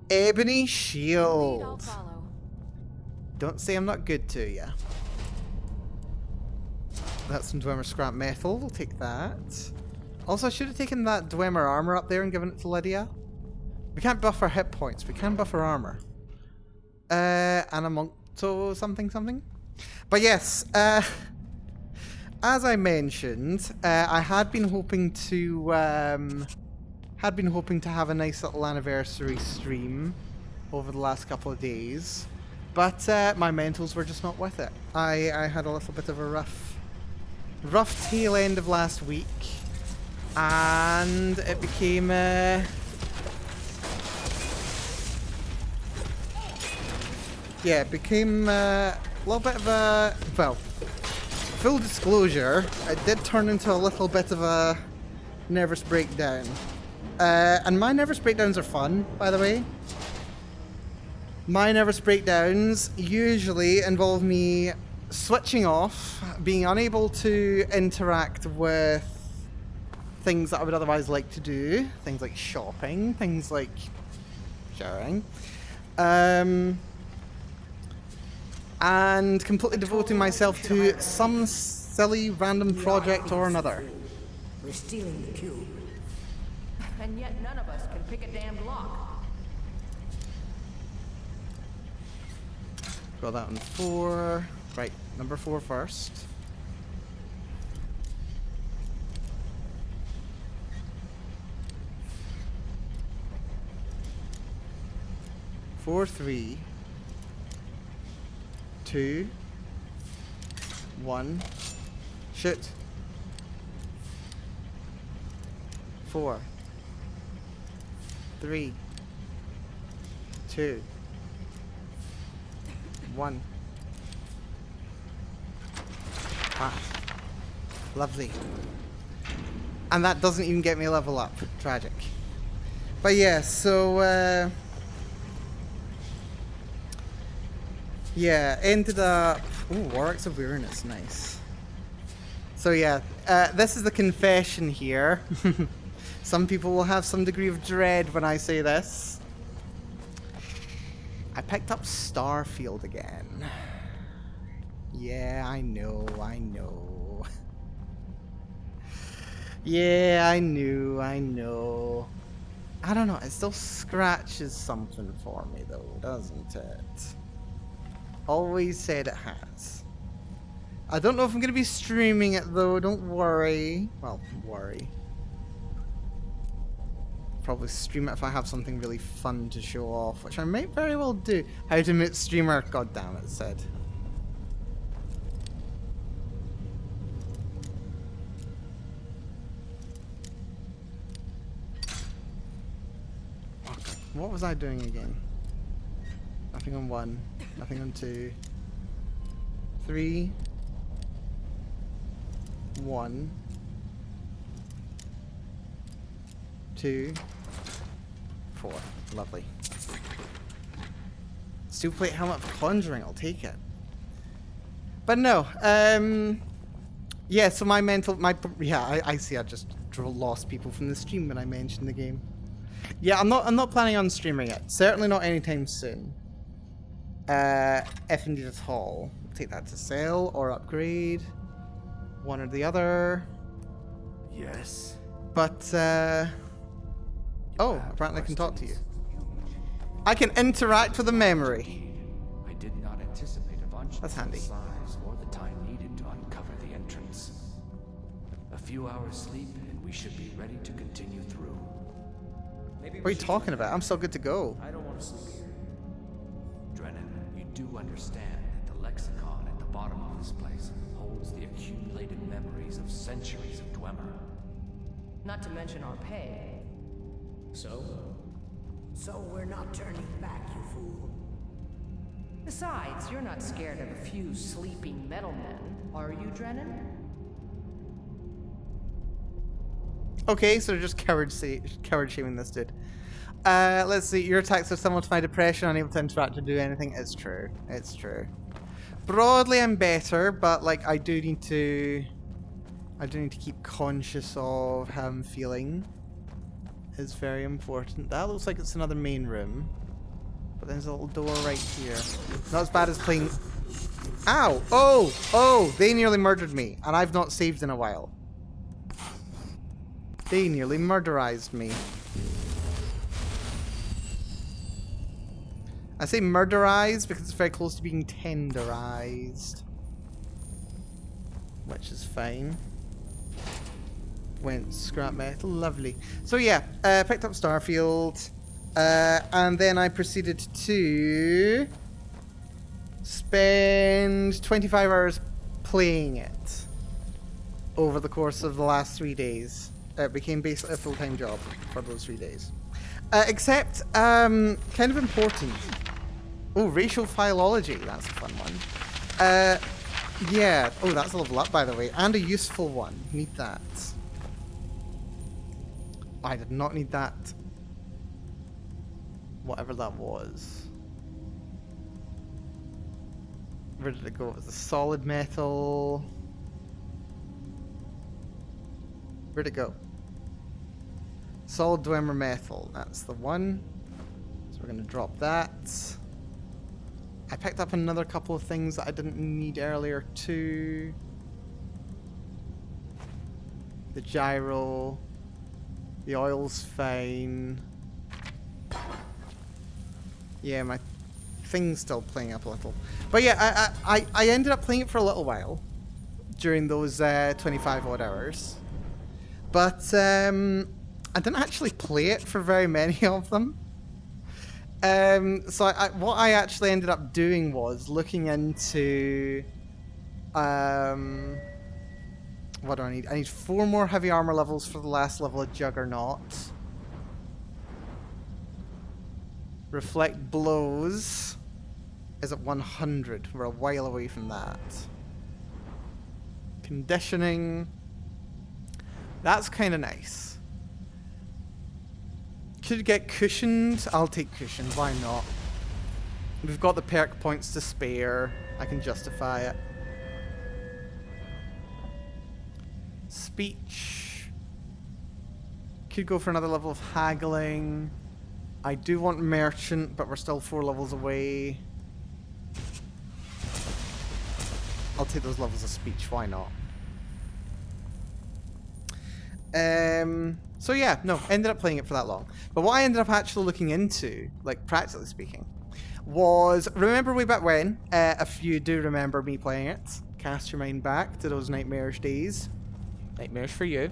Ebony shield. Don't say I'm not good to you. That's some Dwemer scrap metal. We'll take that. Also, I should have taken that Dwemer armor up there and given it to Lydia. We can't buff our hit points. We can buff our armor. And a Monto something. But yes, as I mentioned, I had been hoping to have a nice little anniversary stream over the last couple of days, but my mentals were just not with it. I had a little bit of a rough tail end of last week, and it became yeah, it became a little bit of a, well, full disclosure, it did turn into a little bit of a nervous breakdown. And my nervous breakdowns are fun, by the way. My nervous breakdowns usually involve me switching off, being unable to interact with things that I would otherwise like to do, things like shopping, things like showering. And completely devoting myself to some silly random project or another. We're stealing the cube. And yet none of us can pick a damned lock. Got that on 4. Right, number 4 first. Four, 3. 2, 1, shoot. 4, 3, 2, 1. Ah, lovely. And that doesn't even get me a level up. Tragic. But yeah, so yeah, ended up. Ooh, Warwick's Awareness, nice. So yeah, this is the confession here. Some people will have some degree of dread when I say this. I picked up Starfield again. Yeah, I know. Yeah, I know. I don't know, it still scratches something for me though, doesn't it? Always said it has. I don't know if I'm going to be streaming it though, don't worry. Well, worry. Probably stream it if I have something really fun to show off, which I might very well do. How to meet streamer, god damn it said. What was I doing again? Nothing on 1, nothing on 2, 3, 1, 2, 4. Lovely. Steel plate helmet for conjuring, I'll take it. But no, yeah, so I see I just lost people from the stream when I mentioned the game. Yeah, I'm not planning on streaming it. Certainly not anytime soon. If indeed at all. Take that to sell or upgrade. One or the other. Yes. But, oh, apparently I can talk to you. I can interact with a memory. I did not anticipate a bunch That's of handy. size or the time needed to uncover the entrance. A few hours sleep and we should be ready to continue through. What are you talking about? I'm so good to go. I don't want to sleep here. Drennan, you do understand that the lexicon at the bottom of this place holds the accumulated memories of centuries of Dwemer. Not to mention our pay. So we're not turning back, you fool. Besides, you're not scared of a few sleeping metal men, are you, Drennan? Okay, so just coward shaming this dude. Let's see. Your attacks are similar to my depression, unable to interact or do anything. It's true. It's true. Broadly, I'm better, but like I do need to keep conscious of how I'm feeling. It's very important. That looks like it's another main room, but there's a little door right here. Not as bad as playing. Ow! Oh! They nearly murdered me, and I've not saved in a while. They nearly murderized me. I say murderized because it's very close to being tenderized. Which is fine. Went scrap metal, lovely. So yeah, picked up Starfield. And then I proceeded to spend 25 hours playing it over the course of the last 3 days. It became basically a full-time job for those 3 days. Except, kind of important. Oh, racial philology. That's a fun one. Yeah. Oh, that's a level up, by the way. And a useful one. Need that. I did not need that. Whatever that was. Where did it go? It was a solid metal. Where'd it go? Solid Dwemer metal. That's the one. So we're going to drop that. I picked up another couple of things that I didn't need earlier too. The gyro. The oil's fine. Yeah, my thing's still playing up a little. But yeah, I ended up playing it for a little while. During those 25 odd hours. But I didn't actually play it for very many of them. So what I actually ended up doing was looking into what do I need? I need 4 more heavy armor levels for the last level of Juggernaut. Reflect blows is at 100. We're a while away from that. Conditioning. That's kind of nice. Could get cushioned. I'll take cushioned. Why not? We've got the perk points to spare. I can justify it. Speech. Could go for another level of haggling. I do want merchant, but we're still 4 levels away. I'll take those levels of speech. Why not? So yeah, no, ended up playing it for that long. But what I ended up actually looking into, like practically speaking, was, remember way back when, if you do remember me playing it, cast your mind back to those nightmarish days. Nightmares for you.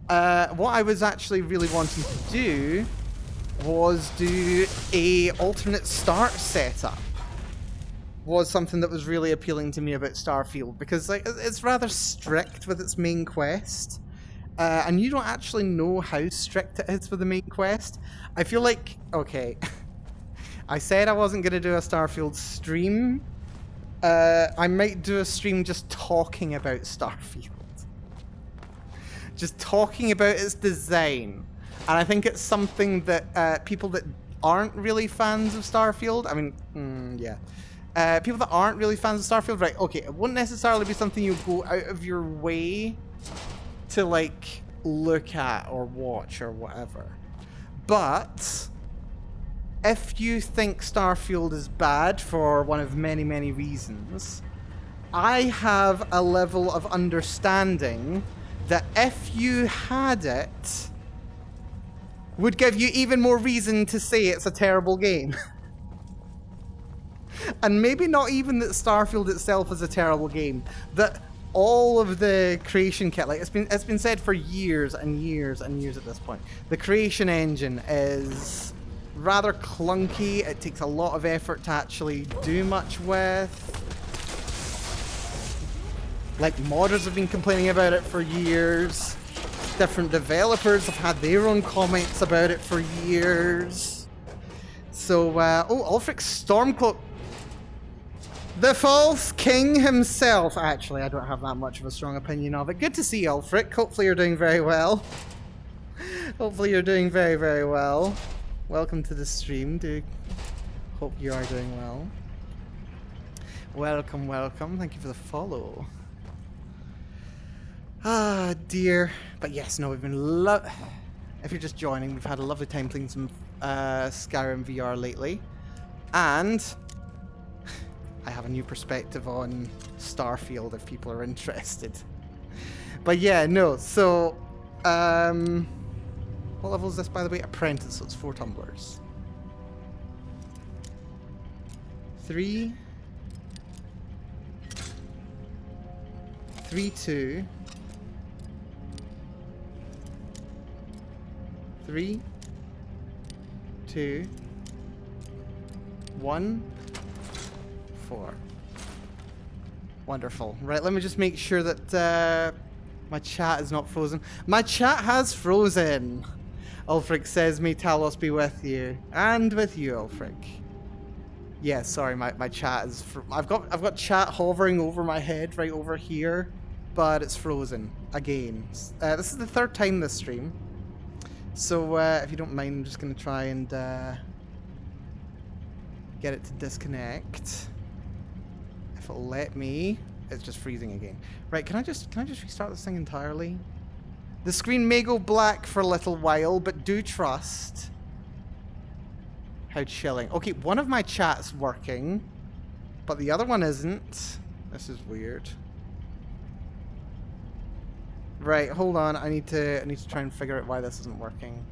What I was actually really wanting to do was do a alternate start setup. Was something that was really appealing to me about Starfield, because like it's rather strict with its main quest. And you don't actually know how strict it is with the main quest. I feel like, okay, I said I wasn't going to do a Starfield stream. I might do a stream just talking about Starfield. Just talking about its design. And I think it's something that people that aren't really fans of Starfield, I mean, yeah. People that aren't really fans of Starfield, right, okay, it wouldn't necessarily be something you go out of your way to like look at or watch or whatever. But if you think Starfield is bad for one of many, many reasons, I have a level of understanding that if you had it, would give you even more reason to say it's a terrible game. And maybe not even that Starfield itself is a terrible game, that all of the creation kit, like it's been said for years and years and years at this point, the creation engine is rather clunky. It takes a lot of effort to actually do much with. Like, modders have been complaining about it for years. Different developers have had their own comments about it for years. So, oh, Ulfric's Stormcloak. The false king himself. Actually, I don't have that much of a strong opinion of it. Good to see you, Ulfric. Hopefully you're doing very well. Hopefully you're doing very, very well. Welcome to the stream, dude. Hope you are doing well. Welcome, welcome. Thank you for the follow. Ah, dear. But yes, no, we've been if you're just joining, we've had a lovely time playing some Skyrim VR lately. And I have a new perspective on Starfield if people are interested. But yeah, no, so what level is this, by the way? Apprentice, so it's 4 tumblers. 3 2 3 2 1 4. Wonderful. Right, let me just make sure that my chat is not frozen. My chat has frozen. Ulfric says, may Talos be with you. And with you, Ulfric. Yeah, sorry, my chat is... I've got chat hovering over my head right over here, but it's frozen again. This is the 3rd time this stream. So, if you don't mind, I'm just going to try and get it to disconnect. If it'll let me. It's just freezing again. Right, can I just restart this thing entirely? The screen may go black for a little while, but do trust. How chilling. Okay, one of my chat's working, but the other one isn't. This is weird. Right, hold on. I need to try and figure out why this isn't working.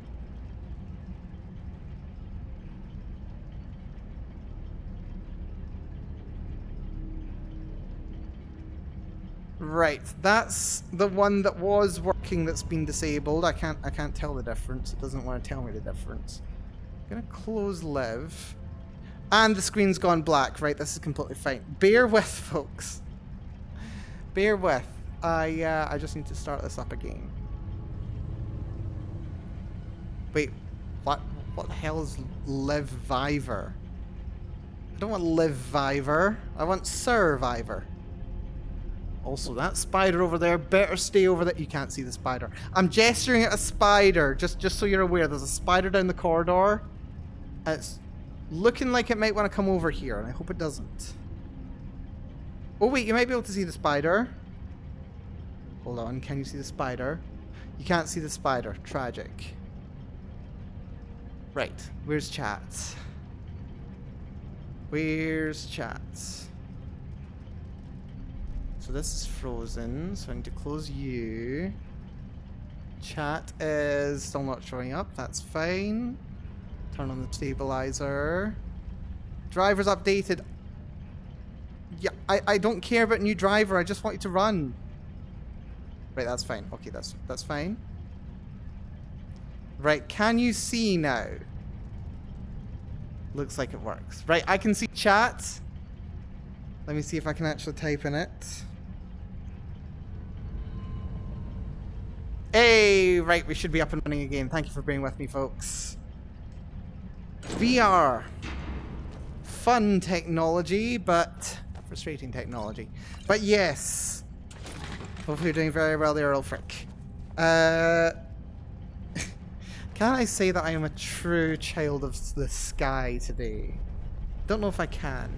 Right, that's the one that was working that's been disabled. I can't tell the difference. It doesn't want to tell me the difference. gonna close live. And the screen's gone black. Right, this is completely fine. Bear with, folks. Bear with. I just need to start this up again. Wait, what the hell is Live Viver? I don't want Live Viver. I want Survivor. Also, that spider over there better stay over there. You can't see the spider. I'm gesturing at a spider, just so you're aware. There's a spider down the corridor. It's looking like it might want to come over here, and I hope it doesn't. Oh wait, you might be able to see the spider. Hold on, can you see the spider? You can't see the spider. Tragic. Right, where's chat? Where's chat? So this is frozen, so I need to close you. Chat is still not showing up, that's fine. Turn on the stabilizer. Driver's updated. Yeah, I don't care about new driver, I just want you to run. Right, that's fine. Okay, that's fine. Right, can you see now? Looks like it works. Right, I can see chat. Let me see if I can actually type in it. Hey, right, we should be up and running again. Thank you for being with me, folks. VR. Fun technology, but frustrating technology. But yes. Hopefully you're doing very well there, Ulfric. Can I say that I am a true child of the sky today? Don't know if I can.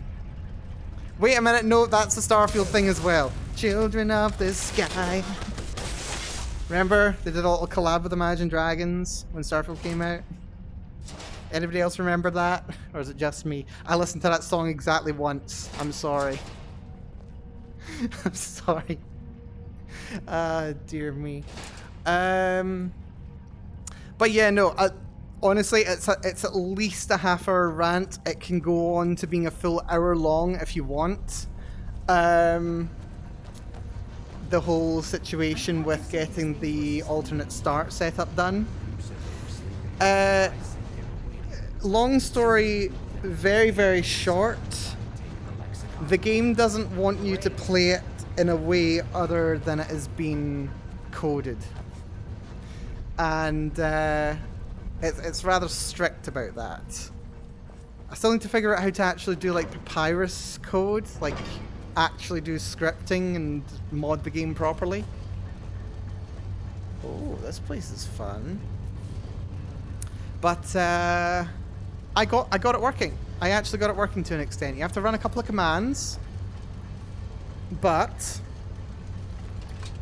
Wait a minute, no, that's the Starfield thing as well. Children of the sky. Remember, they did a little collab with Imagine Dragons when Starfield came out? Anybody else remember that? Or is it just me? I listened to that song exactly once. I'm sorry. I'm sorry. Dear me. But yeah, no, honestly, it's at least a half-hour rant. It can go on to being a full hour long if you want. The whole situation with getting the alternate start setup done. Long story, very, very short. The game doesn't want you to play it in a way other than it has been coded. And it's rather strict about that. I still need to figure out how to actually do like papyrus code, like actually do scripting and mod the game properly. Oh, this place is fun. But I got it working. I actually got it working to an extent. You have to run a couple of commands, but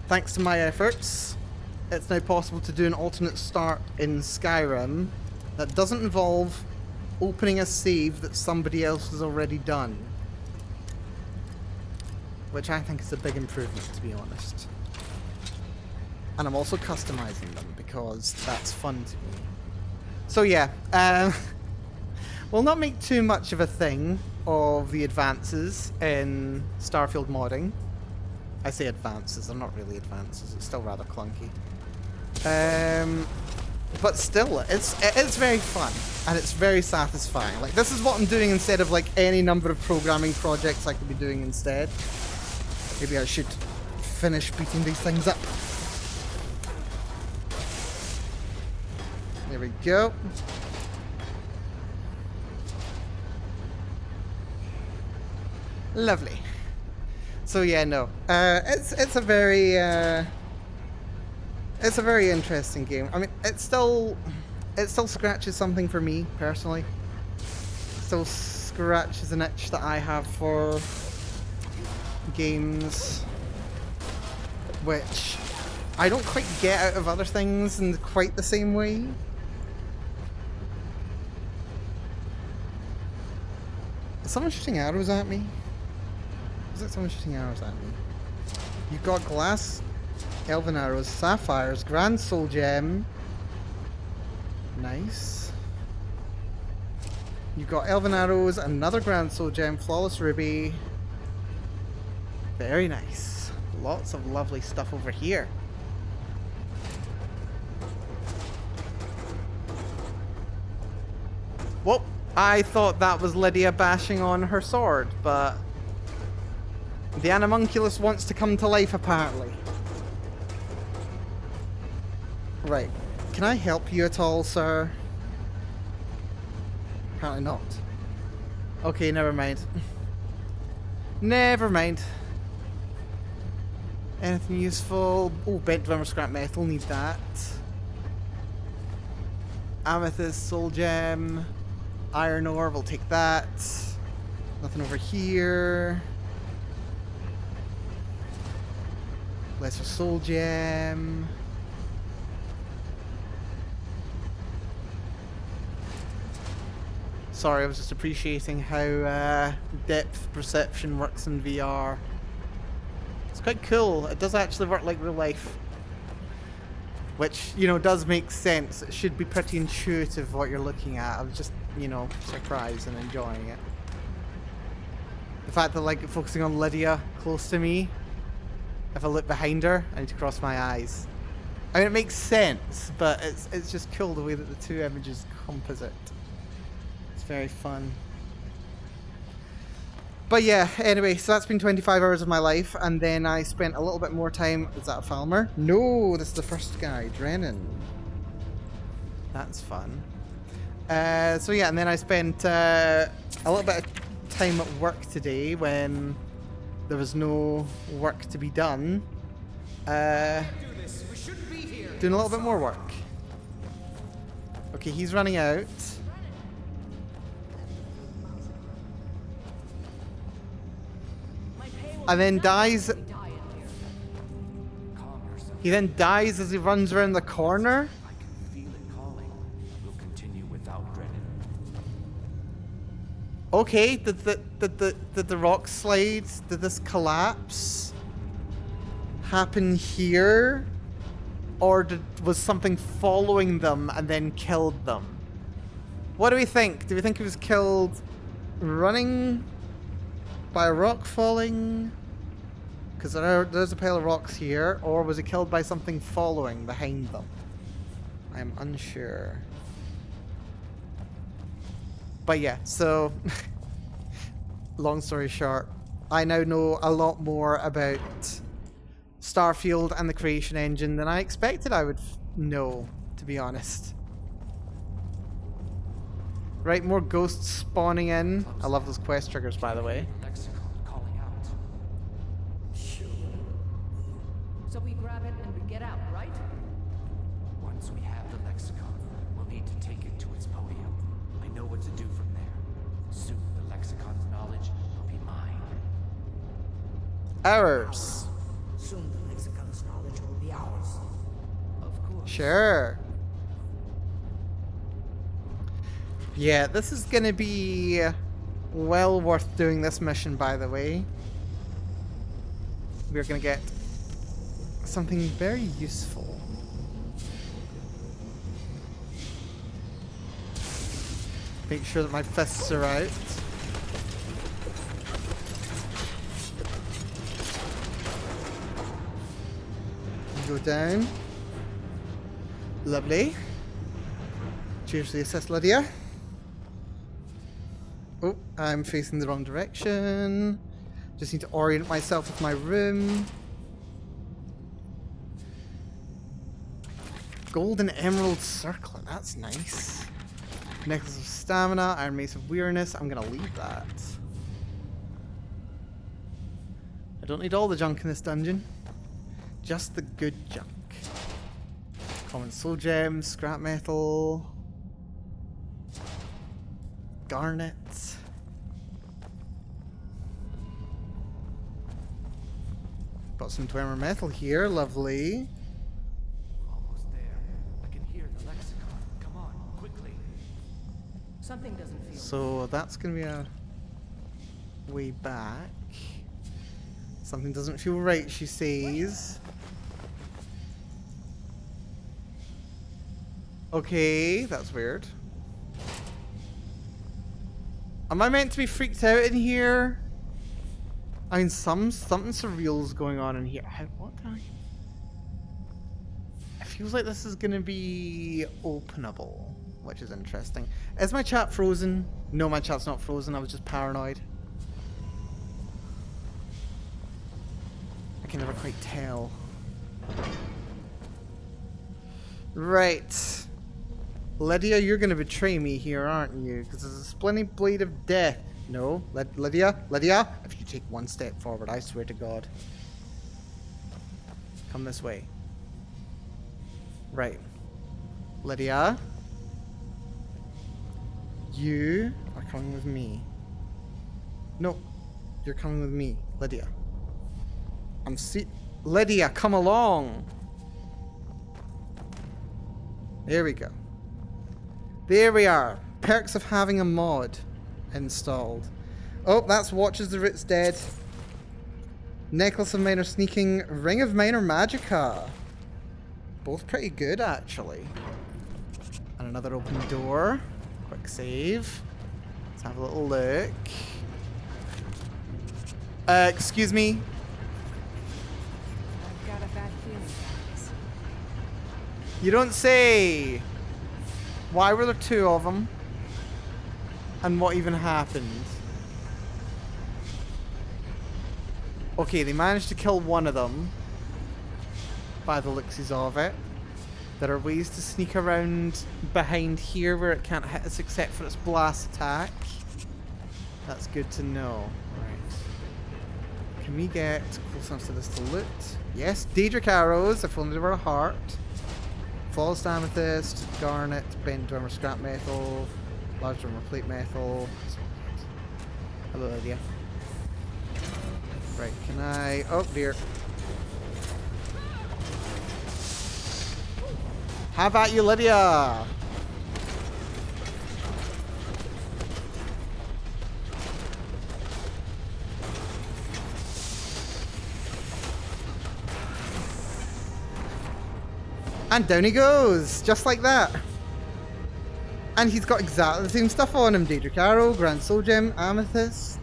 thanks to my efforts, it's now possible to do an alternate start in Skyrim that doesn't involve opening a save that somebody else has already done. Which I think is a big improvement, to be honest. And I'm also customizing them because that's fun to me. So yeah, we'll not make too much of a thing of the advances in Starfield modding. I say advances, they're not really advances, it's still rather clunky. But still, it is very fun, and it's very satisfying. Like, this is what I'm doing instead of, like, any number of programming projects I could be doing instead. Maybe I should finish beating these things up. There we go. Lovely. So yeah, no. It's a very interesting game. I mean, it still scratches something for me personally. It still scratches an itch that I have for games which I don't quite get out of other things in quite the same way. Is someone shooting arrows at me? Is it someone shooting arrows at me? You've got glass, elven arrows, sapphires, grand soul gem. Nice. You've got elven arrows, another grand soul gem, flawless ruby. Very nice. Lots of lovely stuff over here. Well, I thought that was Lydia bashing on her sword, but the Animunculus wants to come to life, apparently. Right. Can I help you at all, sir? Apparently not. Okay, never mind. Never mind. Anything useful? Oh, bent dwemer scrap metal, need that. Amethyst, soul gem, iron ore, we'll take that. Nothing over here. Lesser soul gem. Sorry, I was just appreciating how depth perception works in VR. It's quite cool. It does actually work like real life. Which, you know, does make sense. It should be pretty intuitive what you're looking at. I was just, you know, surprised and enjoying it. The fact that, like, focusing on Lydia close to me, if I look behind her, I need to cross my eyes. I mean, it makes sense, but it's just cool the way that the two images composite. It's very fun. But yeah, anyway, so that's been 25 hours of my life, and then I spent a little bit more time... Is that a Falmer? No, this is the first guy, Drennan. That's fun. So yeah, and then I spent a little bit of time at work today when there was no work to be done. Doing a little bit more work. Okay, he's running out. And then dies. He then dies as he runs around the corner. I can feel it calling. We'll continue without Drennan. Okay, did the rock slides, did this collapse happen here? Or was something following them and then killed them? What do we think? Do we think he was killed running by a rock falling? Because there's a pile of rocks here. Or was he killed by something following behind them? I'm unsure. But yeah, so long story short, I now know a lot more about Starfield and the creation engine than I expected I would know, to be honest. Right, more ghosts spawning in. I love those quest triggers, by the way. Lexicon calling out. So we grab it and we get out, right? Once we have the lexicon, we'll need to take it to its podium. I know what to do from there. Soon the lexicon's knowledge will be mine. Errors. Soon the lexicon's knowledge will be ours. Of course. Sure. Yeah, this is gonna be well worth doing this mission, by the way. We're gonna get something very useful. Make sure that my fists are out. Go down. Lovely. Cheers to the assist, Lydia. Oh, I'm facing the wrong direction. Just need to orient myself with my room. Golden Emerald Circlet, that's nice. Necklace of Stamina, Iron Mace of Weariness. I'm gonna leave that. I don't need all the junk in this dungeon. Just the good junk. Common soul gems, scrap metal, garnet. Got some dwemer metal here, lovely. We're almost there. I can hear the lexicon. Come on, quickly. Something doesn't feel So that's gonna be a way back. Something doesn't feel right, she says. Okay, that's weird. Am I meant to be freaked out in here? I mean, something surreal's going on in here. What the heck? It feels like this is gonna be openable. which is interesting. Is my chat frozen? No, my chat's not frozen. I was just paranoid. I can never quite tell. Right. Lydia, you're going to betray me here, aren't you? Because there's a splitting blade of death. No, Lydia, if you take one step forward, I swear to God. Come this way. Right. Lydia. You are coming with me. No, you're coming with me, Lydia. Lydia, come along. There we go. There we are. Perks of having a mod installed. Oh, that's Watches the Roots dead. Necklace of Minor Sneaking. Ring of Minor Magicka. Both pretty good, actually. And another open door. Quick save. Let's have a little look. Excuse me. I've got a bad feeling about this. You don't say. Why were there two of them? And what even happened? Okay, they managed to kill one of them. By the looksies of it. There are ways to sneak around behind here where it can't hit us except for its blast attack. That's good to know. Right. Can we get close enough to this to loot? Yes, Daedric arrows, if only there were a heart. Flawless amethyst, garnet, bent dormer scrap metal, large dormer plate metal. Hello, Lydia. Right, can I... Oh, dear. How about you, Lydia? And down he goes, just like that. And he's got exactly the same stuff on him. Daedric Arrow, Grand Soul Gem, Amethyst.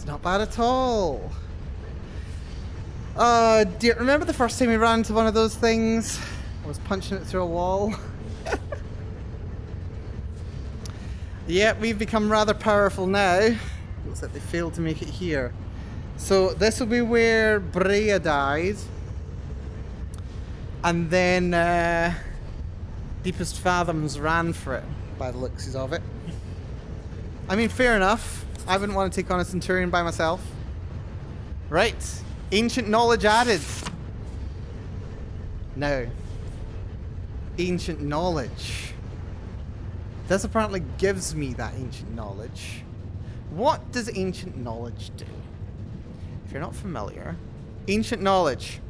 Not bad at all. Dear, remember the first time we ran into one of those things? I was punching it through a wall. Yeah, we've become rather powerful now. Looks like they failed to make it here. So this will be where Brea died. And then Deepest Fathoms ran for it, by the looks of it. I mean, fair enough. I wouldn't want to take on a Centurion by myself. Right. Ancient knowledge added. Now. Ancient knowledge. This apparently gives me that ancient knowledge. What does ancient knowledge do? If you're not familiar. Ancient knowledge.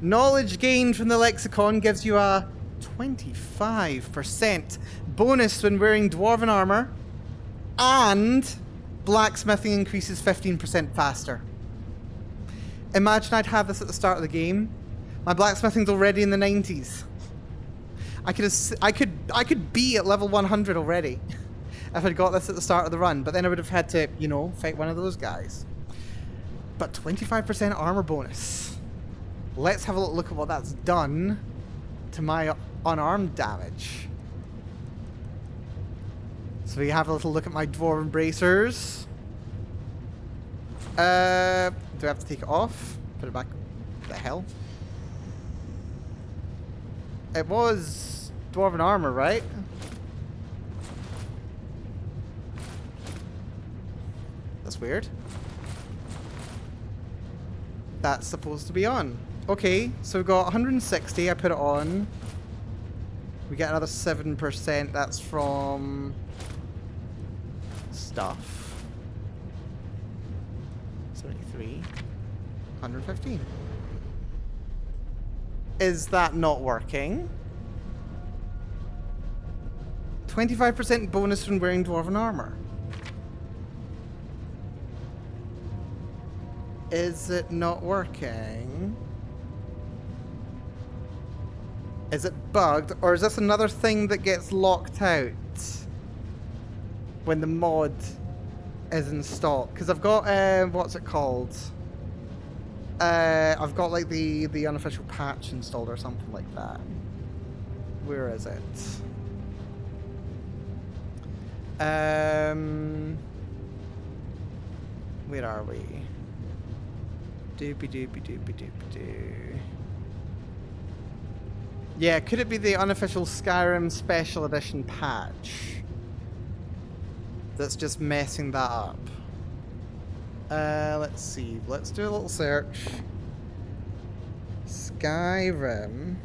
Knowledge gained from the lexicon gives you a 25% bonus when wearing dwarven armor, and blacksmithing increases 15% faster. Imagine I'd have this at the start of the game. My blacksmithing's already in the 90s. I could be at level 100 already if I'd got this at the start of the run, but then I would have had to, you know, fight one of those guys. But 25% armor bonus. Let's have a look at what that's done to my unarmed damage. So we have a little look at my dwarven bracers. Do I have to take it off? Put it back? What the hell? It was dwarven armor, right? That's weird. That's supposed to be on. Okay, so we've got 160, I put it on. We get another 7%, that's from stuff. 73, 115. Is that not working? 25% bonus when wearing dwarven armor. Is it not working? Is it bugged, or is this another thing that gets locked out when the mod is installed? Because I've got, what's it called? I've got like the unofficial patch installed or something like that. Where is it? Where are we? Doopy doopy doopy doopy doo. Yeah, could it be the unofficial Skyrim Special Edition patch that's just messing that up? Let's see. Let's do a little search. Skyrim.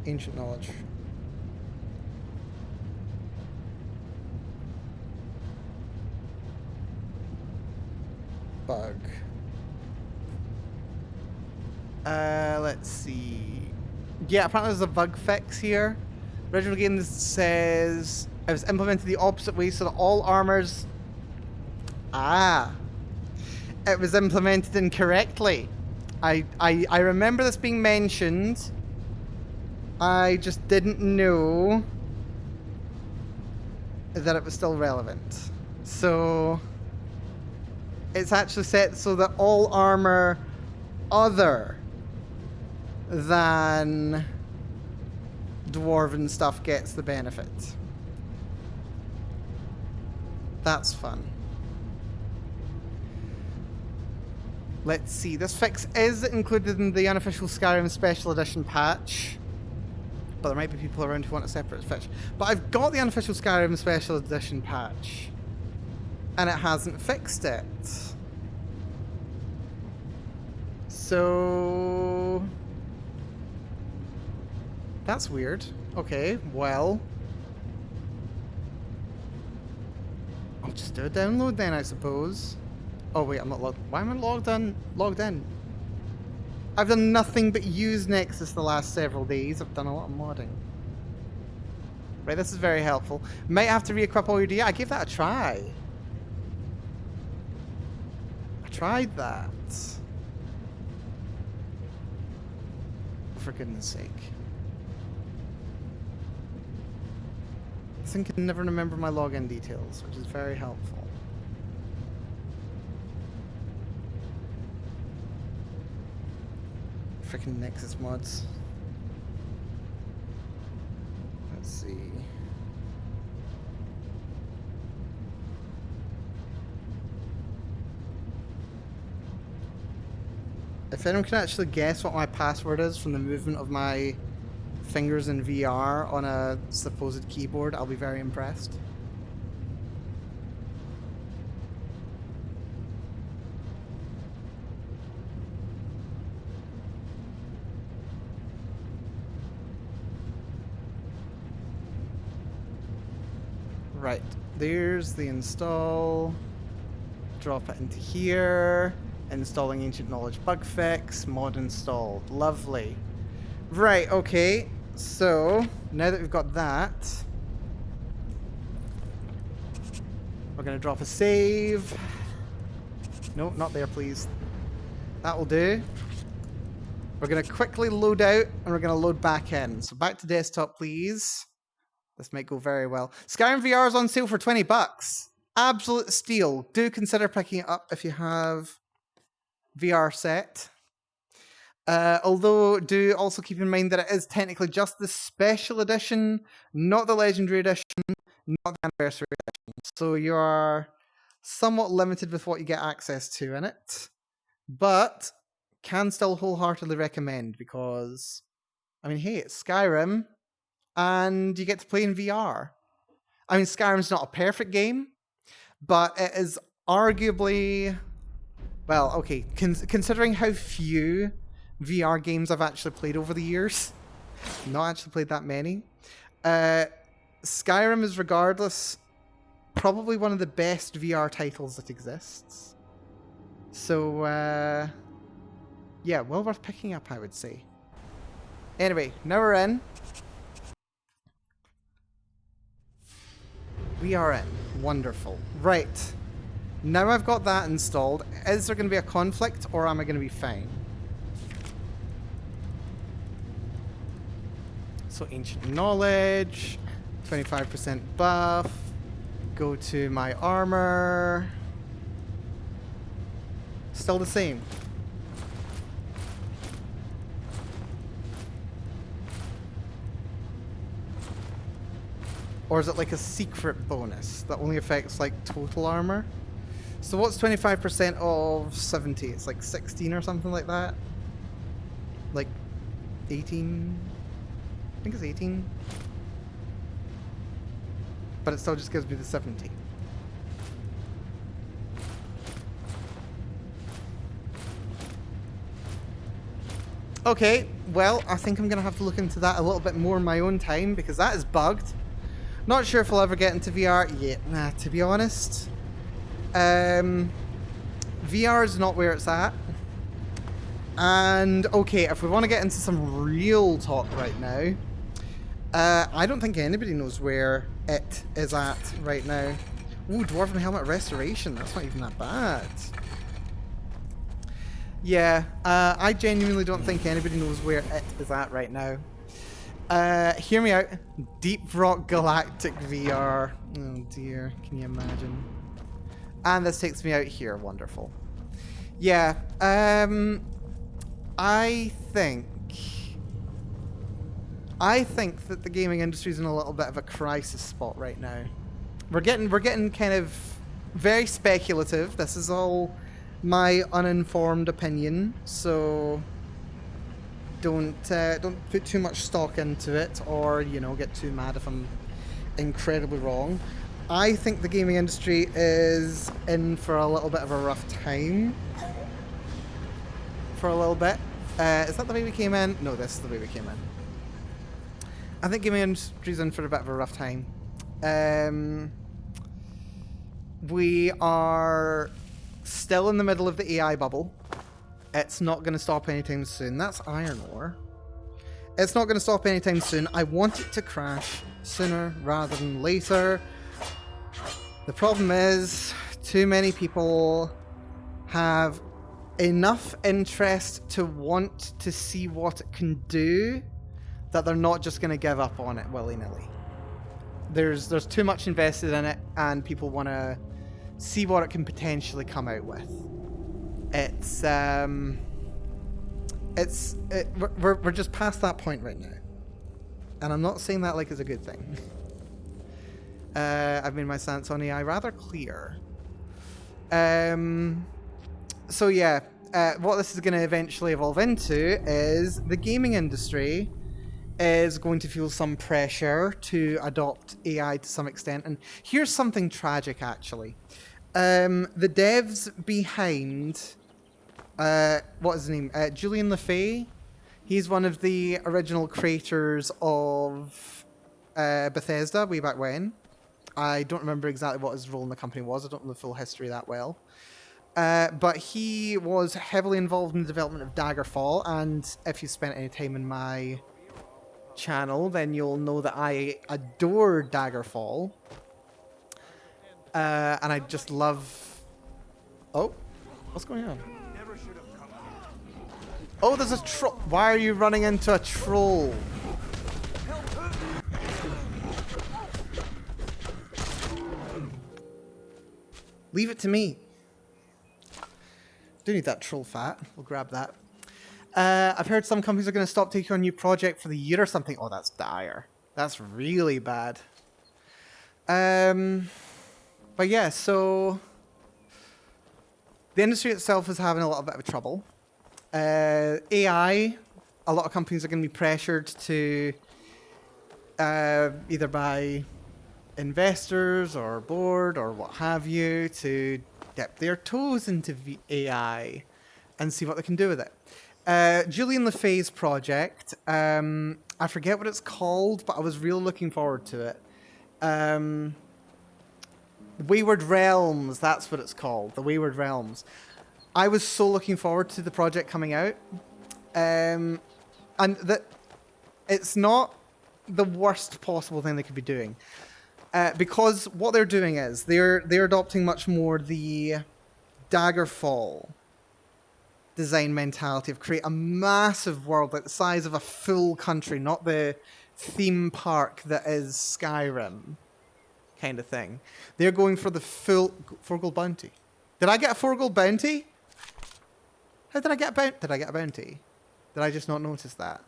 Ancient knowledge. Bug. Let's see. Yeah, apparently there's a bug fix here. Original game says it was implemented the opposite way so that all armors. It was implemented incorrectly. I remember this being mentioned. I just didn't know that it was still relevant. So it's actually set so that all armor other than dwarven stuff gets the benefit. That's fun. Let's see. This fix is included in the unofficial Skyrim Special Edition patch. But there might be people around who want a separate fix. But I've got the unofficial Skyrim Special Edition patch. And it hasn't fixed it. So that's weird. Okay, well, I'll just do a download then, I suppose. Oh wait, I'm not logged. Why am I logged in? I've done nothing but use Nexus the last several days. I've done a lot of modding. Right, this is very helpful. Might have to re-equip all your DI. I gave that a try. I tried that. For goodness sake. I think I can never remember my login details, which is very helpful. Freaking Nexus mods. Let's see. If anyone can actually guess what my password is from the movement of my fingers in VR on a supposed keyboard, I'll be very impressed. Right, there's the install. Drop it into here. Installing Ancient Knowledge bug fix. Mod installed. Lovely. Right, okay. So, now that we've got that, we're going to drop a save. No, not there, please. That will do. We're going to quickly load out, and we're going to load back in. So back to desktop, please. This might go very well. Skyrim VR is on sale for $20. Absolute steal. Do consider picking it up if you have VR set. Although, do also keep in mind that it is technically just the special edition, not the legendary edition, not the anniversary edition. So you are somewhat limited with what you get access to in it. But can still wholeheartedly recommend because, I mean, hey, it's Skyrim and you get to play in VR. I mean, Skyrim's not a perfect game, but it is arguably, well, okay, considering how few VR games I've actually played over the years, not actually played that many, Skyrim is regardless probably one of the best VR titles that exists. So, yeah, well worth picking up, I would say. Anyway, now we're in. We are in. Wonderful. Right. Now I've got that installed. Is there going to be a conflict or am I going to be fine? So Ancient Knowledge, 25% buff. Go to my armor. Still the same. Or is it like a secret bonus that only affects like total armor? So what's 25% of 70? It's like 16 or something like that? Like 18? I think it's 18. But it still just gives me the 70. Okay, well, I think I'm going to have to look into that a little bit more in my own time, because that is bugged. Not sure if I'll ever get into VR yet. Nah, to be honest. VR is not where it's at. And, okay, if we want to get into some real talk right now, I don't think anybody knows where it is at right now. Ooh, Dwarven Helmet Restoration. That's not even that bad. Yeah, I genuinely don't think anybody knows where it is at right now. Hear me out. Deep Rock Galactic VR. Oh dear, can you imagine? And this takes me out here. Wonderful. Yeah, I think that the gaming industry is in a little bit of a crisis spot right now. We're getting kind of very speculative. This is all my uninformed opinion, so don't put too much stock into it, or get too mad if I'm incredibly wrong. I think the gaming industry is in for a little bit of a rough time. For a little bit. Is that the way we came in? No, this is the way we came in. I think gaming industry's in for a bit of a rough time. We are still in the middle of the AI bubble. It's not going to stop anytime soon. That's iron ore. It's not going to stop anytime soon. I want it to crash sooner rather than later. The problem is, too many people have enough interest to want to see what it can do that they're not just going to give up on it willy-nilly. There's too much invested in it, and people want to see what it can potentially come out with. We're just past that point right now, and I'm not saying that like it's a good thing. I've made my stance on AI rather clear. So yeah, what this is going to eventually evolve into is the gaming industry is going to feel some pressure to adopt AI to some extent. And here's something tragic, actually. The devs behind, what is his name? Julian LeFay. He's one of the original creators of Bethesda way back when. I don't remember exactly what his role in the company was. I don't know the full history that well. But he was heavily involved in the development of Daggerfall, and if you spent any time in my channel, then you'll know that I adore Daggerfall. And I just love... Oh, what's going on? Oh, there's a troll. Why are you running into a troll? Leave it to me. Do need that troll fat. We'll grab that. I've heard some companies are going to stop taking on new project for the year or something. Oh, that's dire. That's really bad. But yeah, so the industry itself is having a little bit of trouble. AI, a lot of companies are going to be pressured to either by investors or board or what have you to dip their toes into AI and see what they can do with it. Julian LeFay's project, I forget what it's called, but I was really looking forward to it. Wayward Realms, that's what it's called, the Wayward Realms. I was so looking forward to the project coming out. And that it's not the worst possible thing they could be doing. Because what they're doing is they're adopting much more the Daggerfall design mentality of create a massive world like the size of a full country, not the theme park that is Skyrim kind of thing. They're going for the full 4 gold bounty. Did I get a 4 gold bounty? How did I get a bounty? Did I get a bounty? Did I just not notice that?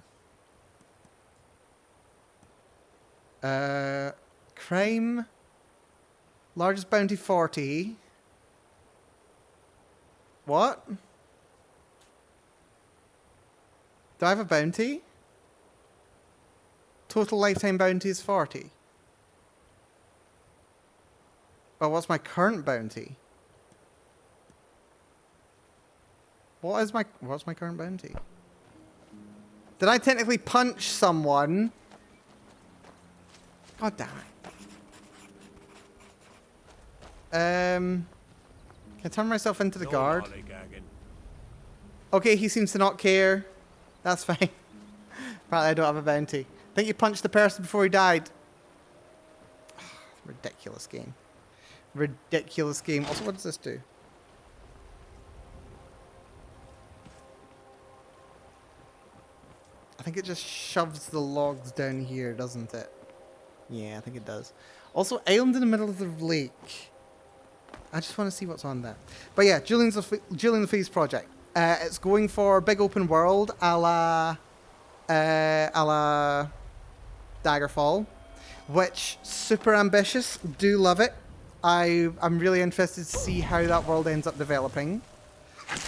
Crime. Largest bounty 40. What? Do I have a bounty? Total lifetime bounty is 40. Well, what's my current bounty? What's my current bounty? Did I technically punch someone? God damn it. Can I turn myself into the guard? Okay, he seems to not care. That's fine. Apparently I don't have a bounty. I think you punched the person before he died. Ridiculous game. Ridiculous game. Also, what does this do? I think it just shoves the logs down here, doesn't it? Yeah, I think it does. Also, island in the middle of the lake. I just want to see what's on there. But yeah, Julian the Thieves project. It's going for big open world a la Daggerfall, which super ambitious. Do love it. I'm really interested to see how that world ends up developing.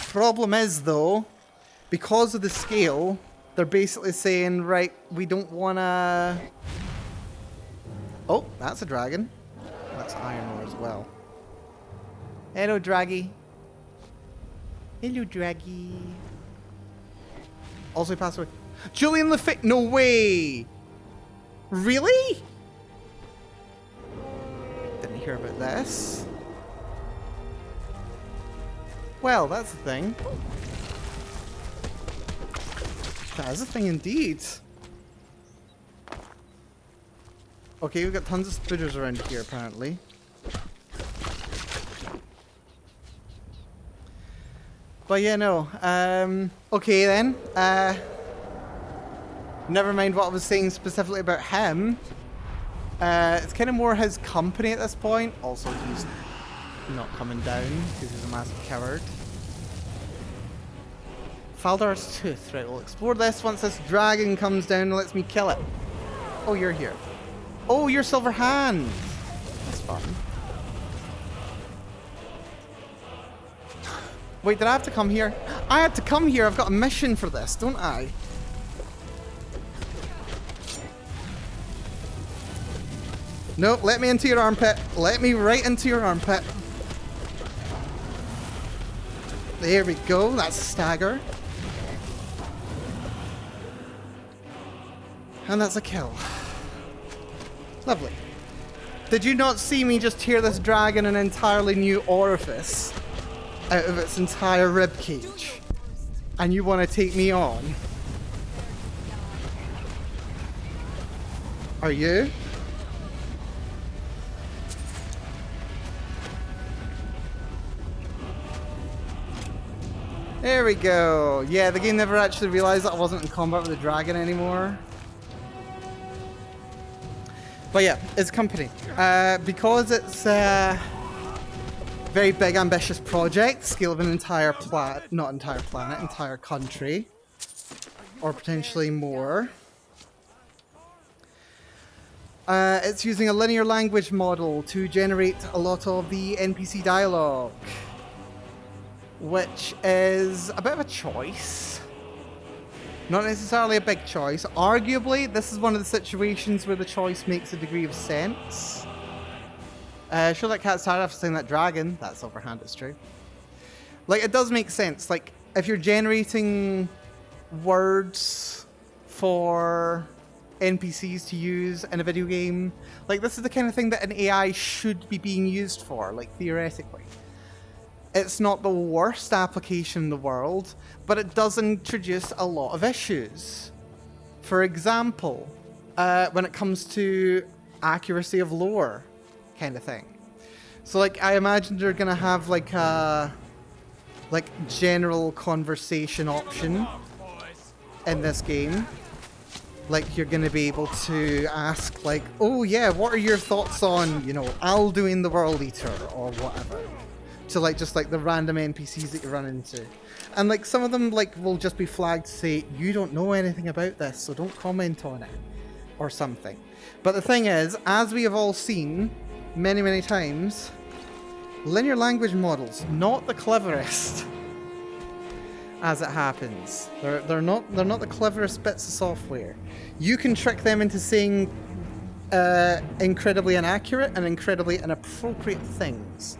Problem is though, because of the scale, they're basically saying, right, we don't want to... Oh, that's a dragon. That's iron ore as well. Hello, Draggy. Hello, Draggy. Also, he passed away. Julian the No way! Really? Didn't hear about this. Well, that's a thing. That is a thing indeed. Okay, we've got tons of spitters around here, apparently. But yeah, no. Okay then. Never mind what I was saying specifically about him. It's kind of more his company at this point. Also, he's not coming down because he's a massive coward. Faldar's Tooth. Right, we'll explore this once this dragon comes down and lets me kill it. Oh, you're here. Oh, you're Silver Hand. That's fun. Wait, did I have to come here? I had to come here. I've got a mission for this, don't I? Nope, let me into your armpit. Let me right into your armpit. There we go. That's a stagger. And that's a kill. Lovely. Did you not see me just tear this dragon an entirely new orifice out of its entire rib cage? And you want to take me on? Are you? There we go. Yeah, the game never actually realized that I wasn't in combat with the dragon anymore. But yeah, it's company. Because it's a very big, ambitious project, scale of an entire planet, not entire planet, entire country, or potentially more. It's using a linear language model to generate a lot of the NPC dialogue, which is a bit of a choice. Not necessarily a big choice. Arguably, this is one of the situations where the choice makes a degree of sense. Sure, that cat's tired after saying that dragon. That's overhand, it's true. Like, it does make sense. Like, if you're generating words for NPCs to use in a video game, like, this is the kind of thing that an AI should be being used for, like, theoretically. It's not the worst application in the world, but it does introduce a lot of issues. For example, when it comes to accuracy of lore kind of thing. So, like, I imagine they're gonna have like a general conversation option in this game. Like, you're gonna be able to ask, like, oh yeah, what are your thoughts on, you know, Alduin the World Eater or whatever. To like just like the random NPCs that you run into. And like some of them like will just be flagged to say, you don't know anything about this, so don't comment on it. or something. But the thing is, as we have all seen many, many times, linear language models, not the cleverest, as it happens. They're not the cleverest bits of software. You can trick them into saying incredibly inaccurate and incredibly inappropriate things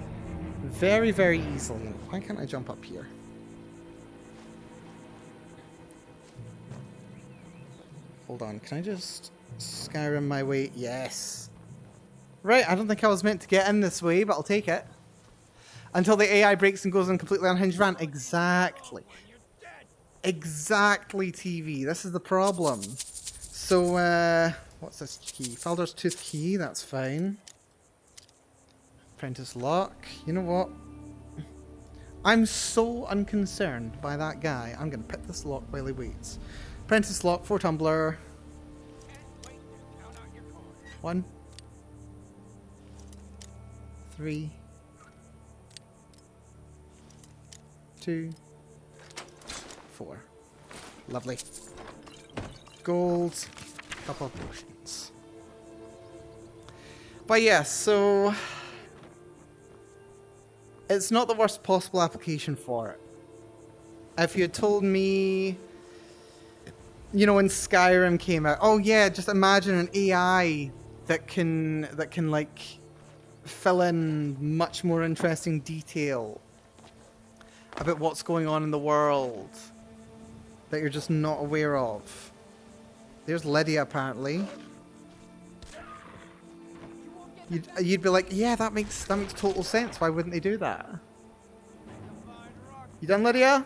very, very easily. Why can't I jump up here? Hold on, can I just Skyrim my way? Yes. Right, I don't think I was meant to get in this way, but I'll take it. Until the AI breaks and goes on completely unhinged rant. Exactly. Exactly, TV. This is the problem. So, what's this key? Falder's Tooth key, that's fine. Apprentice lock. You know what? I'm so unconcerned by that guy. I'm going to pick this lock while he waits. Apprentice lock, 4 tumbler. 1. 3. 2. 4. Lovely. Gold. Couple of potions. But yeah, so it's not the worst possible application for it. If you had told me, you know, when Skyrim came out, oh yeah, just imagine an AI that can like fill in much more interesting detail about what's going on in the world that you're just not aware of. There's Lydia, apparently. You'd be like, yeah, that makes total sense. Why wouldn't they do that? You done, Lydia?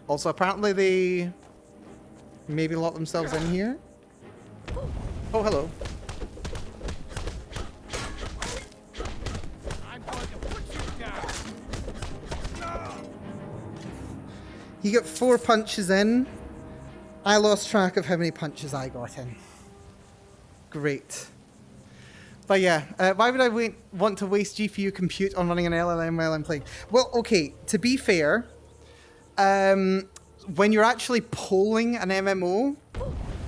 Also, apparently they maybe lock themselves in here. Oh, hello. He got 4 punches in. I lost track of how many punches I got in. Great. But yeah, why would I want to waste GPU compute on running an LLM while I'm playing? Well, okay, to be fair, when you're actually polling an MMO,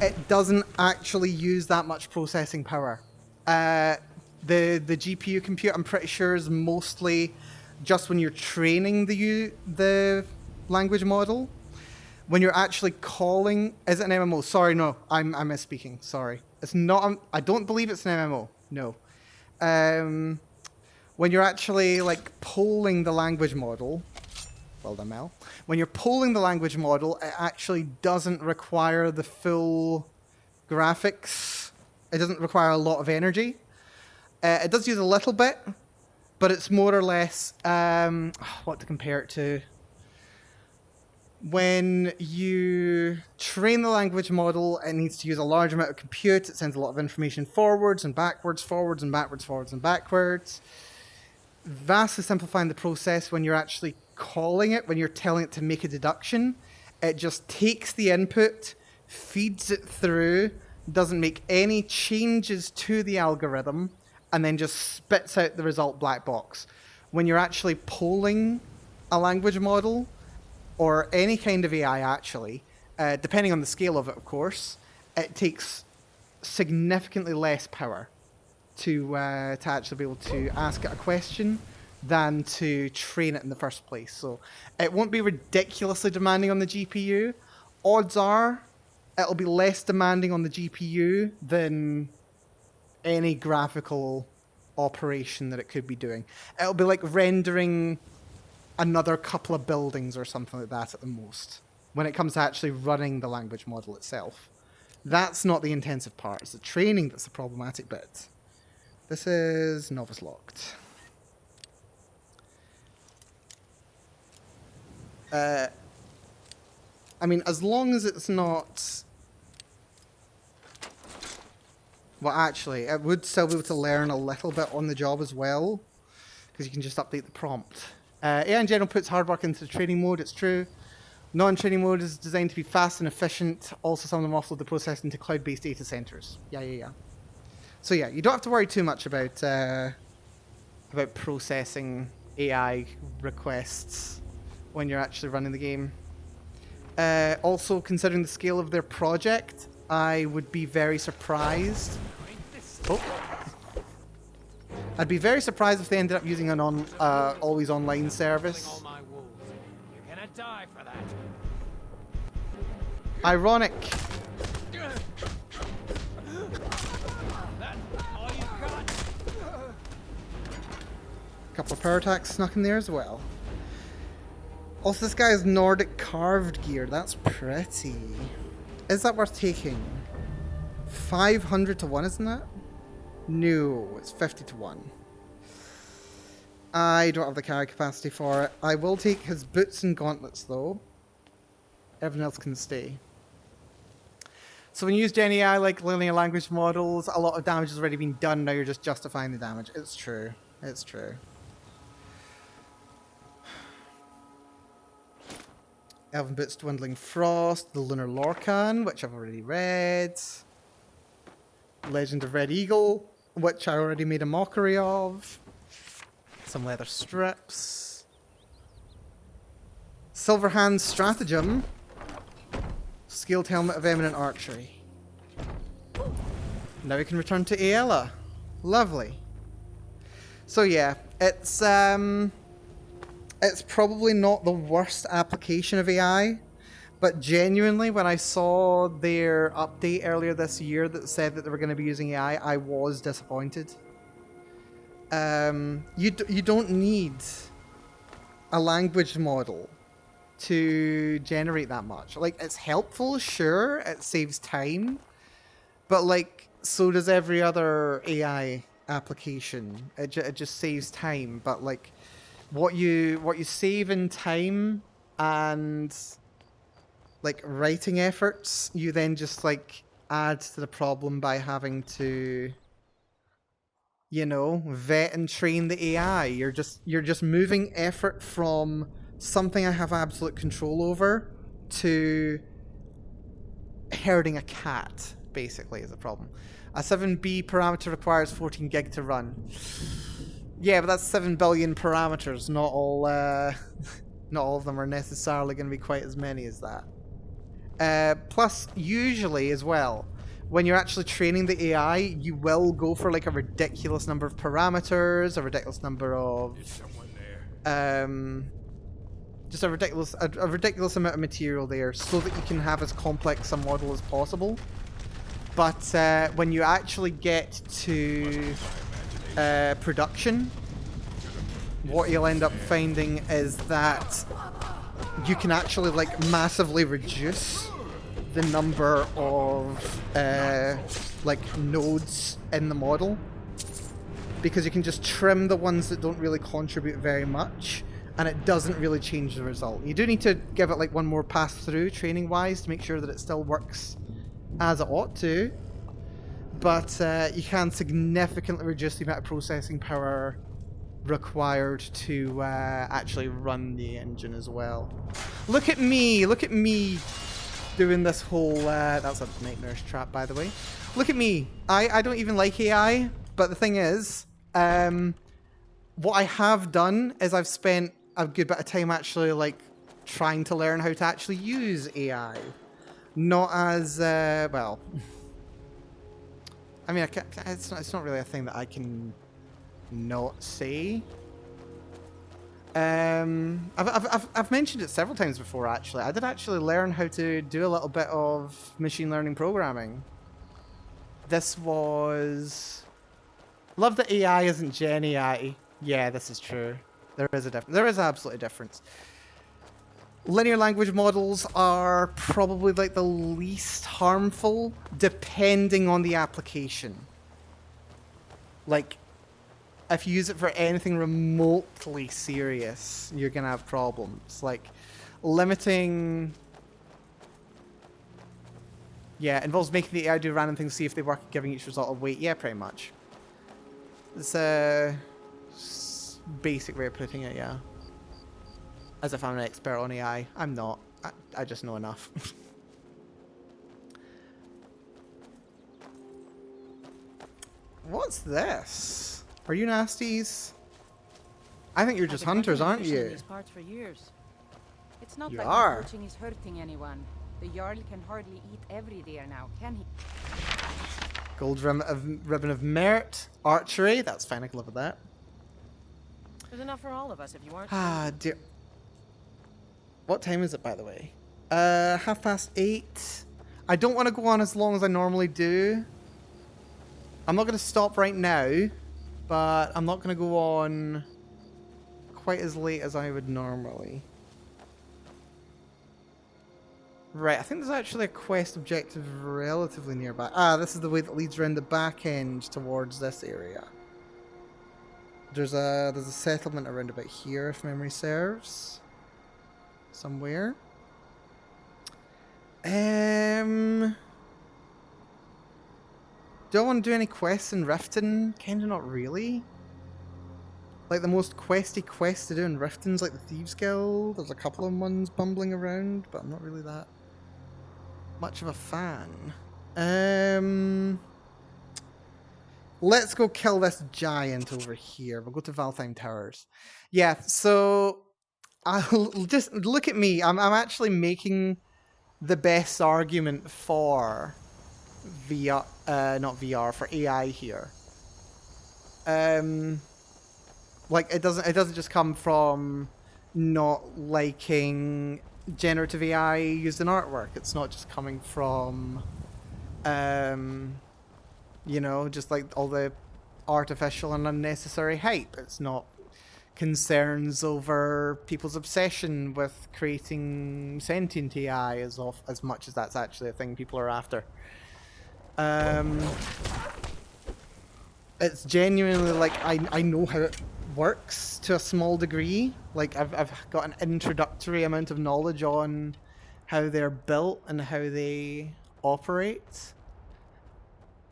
it doesn't actually use that much processing power. The GPU compute, I'm pretty sure, is mostly just when you're training the language model. When you're actually calling, is it an MMO? Sorry, no, I'm misspeaking. Sorry, it's not. I don't believe it's an MMO. No. When you're actually like polling the language model, well done, Mel. When you're polling the language model, it actually doesn't require the full graphics. It doesn't require a lot of energy. It does use a little bit, but it's more or less what to compare it to. When you train the language model, it needs to use a large amount of compute. It sends a lot of information forwards and backwards, forwards and backwards, forwards and backwards. Vastly simplifying the process when you're actually calling it, when you're telling it to make a deduction. It just takes the input, feeds it through, doesn't make any changes to the algorithm, and then just spits out the result black box. When you're actually polling a language model, or any kind of AI actually, depending on the scale of it, of course, it takes significantly less power to actually be able to ask it a question than to train it in the first place. So it won't be ridiculously demanding on the GPU. Odds are it'll be less demanding on the GPU than any graphical operation that it could be doing. It'll be like rendering another couple of buildings or something like that at the most, when it comes to actually running the language model itself. That's not the intensive part. It's the training that's the problematic bit. This is novice locked. I mean, as long as it's not... Well, actually, it would still be able to learn a little bit on the job as well, because you can just update the prompt. AI in general puts hard work into the training mode, it's true. Non-training mode is designed to be fast and efficient. Also, some of them offload the process into cloud-based data centers. Yeah. So yeah, you don't have to worry too much about processing AI requests when you're actually running the game. Also, considering the scale of their project, I would be very surprised. Oh. I'd be very surprised if they ended up using an always online service. You're gonna die for that. Ironic. Couple of power attacks snuck in there as well. Also, this guy has Nordic carved gear. That's pretty. Is that worth taking? 500 to 1, isn't it? No, it's 50 to 1. I don't have the carry capacity for it. I will take his boots and gauntlets, though. Everyone else can stay. So when you use Gen AI like linear language models, a lot of damage has already been done. Now you're just justifying the damage. It's true. It's true. Elven Boots, Dwindling Frost, the Lunar Lorcan, which I've already read. Legend of Red Eagle, which I already made a mockery of. Some leather strips. Silverhand's Stratagem. Scaled Helmet of Eminent Archery. Now we can return to Aella. Lovely. So yeah, it's probably not the worst application of AI, but genuinely, when I saw their update earlier this year that said that they were going to be using AI, I was disappointed. You don't need a language model to generate that much. Like, it's helpful, sure, it saves time, but like, so does every other AI application. It just saves time, but like, what you save in time and like writing efforts, you then just like add to the problem by having to, you know, vet and train the AI. You're just moving effort from something I have absolute control over to herding a cat, basically, is the problem. A 7B parameter requires 14 gig to run. Yeah, but that's 7 billion parameters. Not all of them are necessarily going to be quite as many as that. Plus, usually as well, when you're actually training the AI, you will go for like a ridiculous number of parameters, a ridiculous number of just a ridiculous amount of material there, so that you can have as complex a model as possible. But when you actually get to production, what you'll end up finding is that you can actually like massively reduce the number of like nodes in the model, because you can just trim the ones that don't really contribute very much, and it doesn't really change the result. You do need to give it like one more pass through training wise to make sure that it still works as it ought to, but you can significantly reduce the amount of processing power required to actually run the engine as well. Look at me doing this whole that's a nightmare's trap, by the way. Look at me. I don't even like AI, but the thing is, what I have done is I've spent a good bit of time actually like trying to learn how to actually use AI. Not as well, I mean, it's not really a thing that I can not say. I've mentioned it several times before, actually. I did actually learn how to do a little bit of machine learning programming. This was... Love that AI isn't Gen AI. Yeah, this is true. There is a difference. There is absolutely a difference. Linear language models are probably like the least harmful, depending on the application. Like, if you use it for anything remotely serious, you're gonna have problems. Like, limiting... Yeah, involves making the AI do random things, see if they work, giving each result a weight. Yeah, pretty much. It's a basic way of putting it, yeah. As if I'm an expert on AI. I'm not. I just know enough. What's this? Are you nasties? I think you're just hunters, aren't you? These parts for years. It's not You like are. my poaching is hurting anyone. The Jarl can hardly eat every deer now, can he? Gold ribbon of merit. Archery. That's fine. I can live with that. There's enough for all of us if you aren't. Ah, dear. What time is it, by the way? 8:30. I don't want to go on as long as I normally do. I'm not going to stop right now, but I'm not going to go on quite as late as I would normally. Right, I think there's actually a quest objective relatively nearby. Ah, this is the way that leads around the back end towards this area. There's a settlement around about here, if memory serves. Somewhere. Do I want to do any quests in Riften? Kinda not really. Like, the most questy quest to do in Riften's like the Thieves Guild. There's a couple of ones bumbling around, but I'm not really that much of a fan. Let's go kill this giant over here. We'll go to Valtheim Towers. Yeah, so I'll just look at me. I'm actually making the best argument for VR, not VR, for AI here. Like it doesn't just come from not liking generative AI used in artwork. It's not just coming from, you know, just like all the artificial and unnecessary hype. It's not concerns over people's obsession with creating sentient AI as much as that's actually a thing people are after. It's genuinely like I know how it works to a small degree. Like I've got an introductory amount of knowledge on how they're built and how they operate.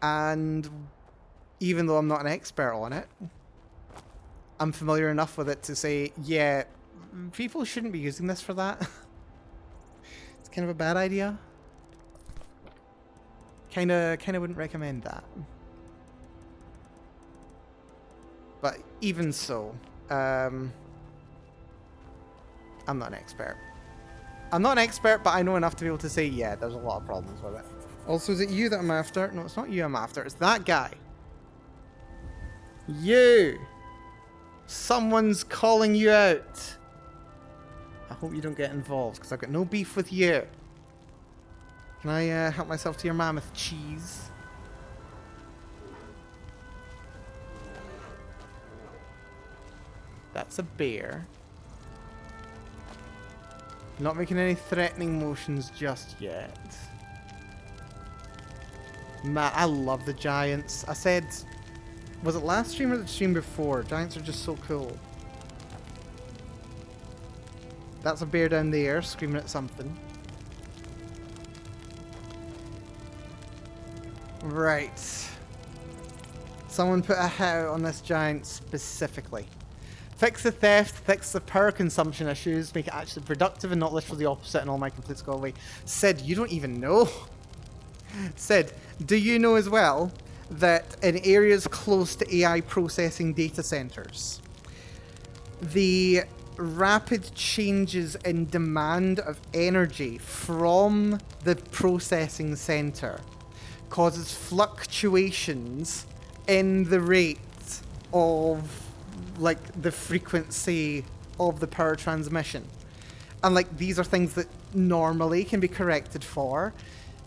And even though I'm not an expert on it, I'm familiar enough with it to say, yeah, people shouldn't be using this for that. It's kind of a bad idea. Kinda wouldn't recommend that. But even so, I'm not an expert. I'm not an expert, but I know enough to be able to say, yeah, there's a lot of problems with it. Also, is it you that I'm after? No, it's not you I'm after. It's that guy. You! Someone's calling you out. I hope you don't get involved, because I've got no beef with you. Can I help myself to your mammoth cheese? That's a bear. Not making any threatening motions just yet. Man, I love the giants. I said, was it last stream or the stream before? Giants are just so cool. That's a bear down there screaming at something. Right. Someone put a how on this giant specifically. Fix the theft, fix the power consumption issues, make it actually productive and not literally the opposite, and all my complaints go away. Sid, you don't even know. Sid, do you know as well that in areas close to AI processing data centers, the rapid changes in demand of energy from the processing center causes fluctuations in the rate of like the frequency of the power transmission? And like these are things that normally can be corrected for,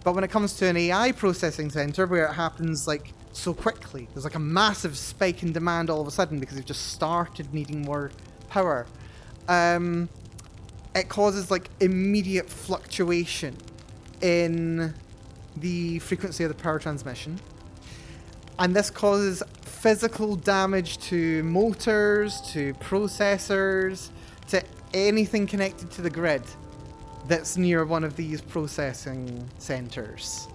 but when it comes to an AI processing center where it happens like so quickly, there's like a massive spike in demand all of a sudden because they've just started needing more power, it causes like immediate fluctuation in the frequency of the power transmission. And this causes physical damage to motors, to processors, to anything connected to the grid that's near one of these processing centers.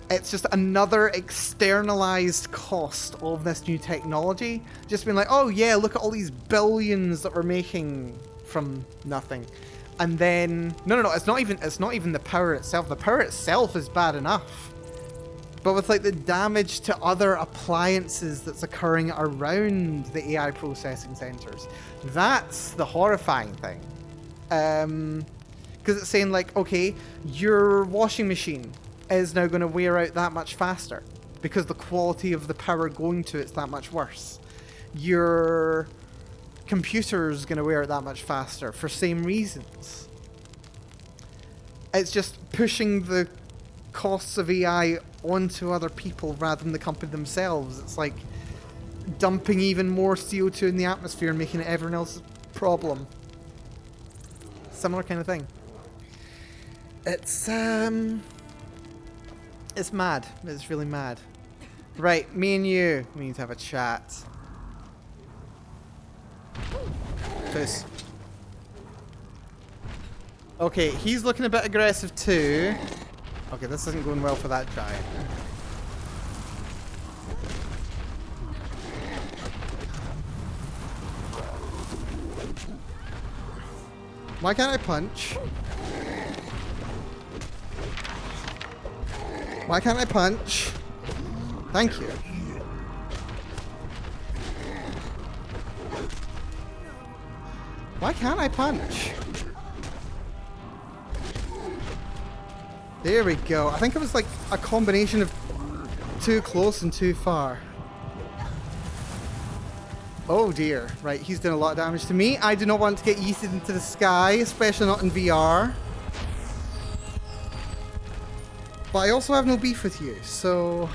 It's just another externalized cost of this new technology. Just being like, oh yeah, look at all these billions that we're making from nothing. And then, no, it's not even the power itself. The power itself is bad enough. but with like the damage to other appliances that's occurring around the AI processing centers. That's the horrifying thing. Because it's saying like, okay, your washing machine is now going to wear out that much faster because the quality of the power going to it's that much worse. Your computer's going to wear out that much faster for same reasons. It's just pushing the costs of AI onto other people rather than the company themselves. It's like dumping even more CO2 in the atmosphere and making it everyone else's problem. Similar kind of thing. It's mad. It's really mad. Right, me and you, we need to have a chat. Peace. Okay, he's looking a bit aggressive too. Okay, this isn't going well for that giant. Why can't I punch? Why can't I punch? Thank you. Why can't I punch? There we go. I think it was like a combination of too close and too far. Oh dear. Right, he's doing a lot of damage to me. I do not want to get yeeted into the sky, especially not in VR. But I also have no beef with you, so...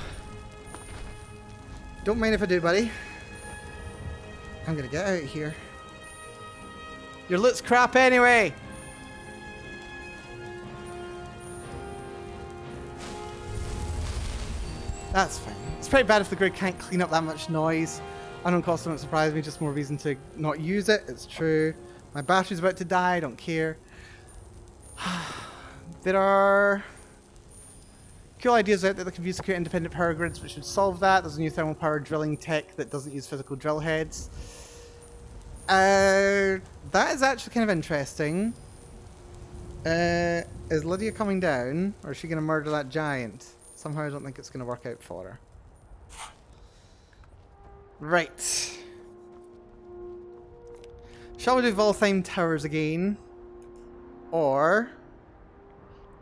Don't mind if I do, buddy. I'm gonna get out of here. Your loot's crap anyway! That's fine. It's pretty bad if the grid can't clean up that much noise. Unknown cost don't surprise me, just more reason to not use it. It's true. My battery's about to die, I don't care. There are cool ideas out there that can be used to create independent power grids which should solve that. There's a new thermal power drilling tech that doesn't use physical drill heads. That is actually kind of interesting. Is Lydia coming down, or is she going to murder that giant? Somehow I don't think it's going to work out for her. Right. Shall we do Voltheim Towers again? Or...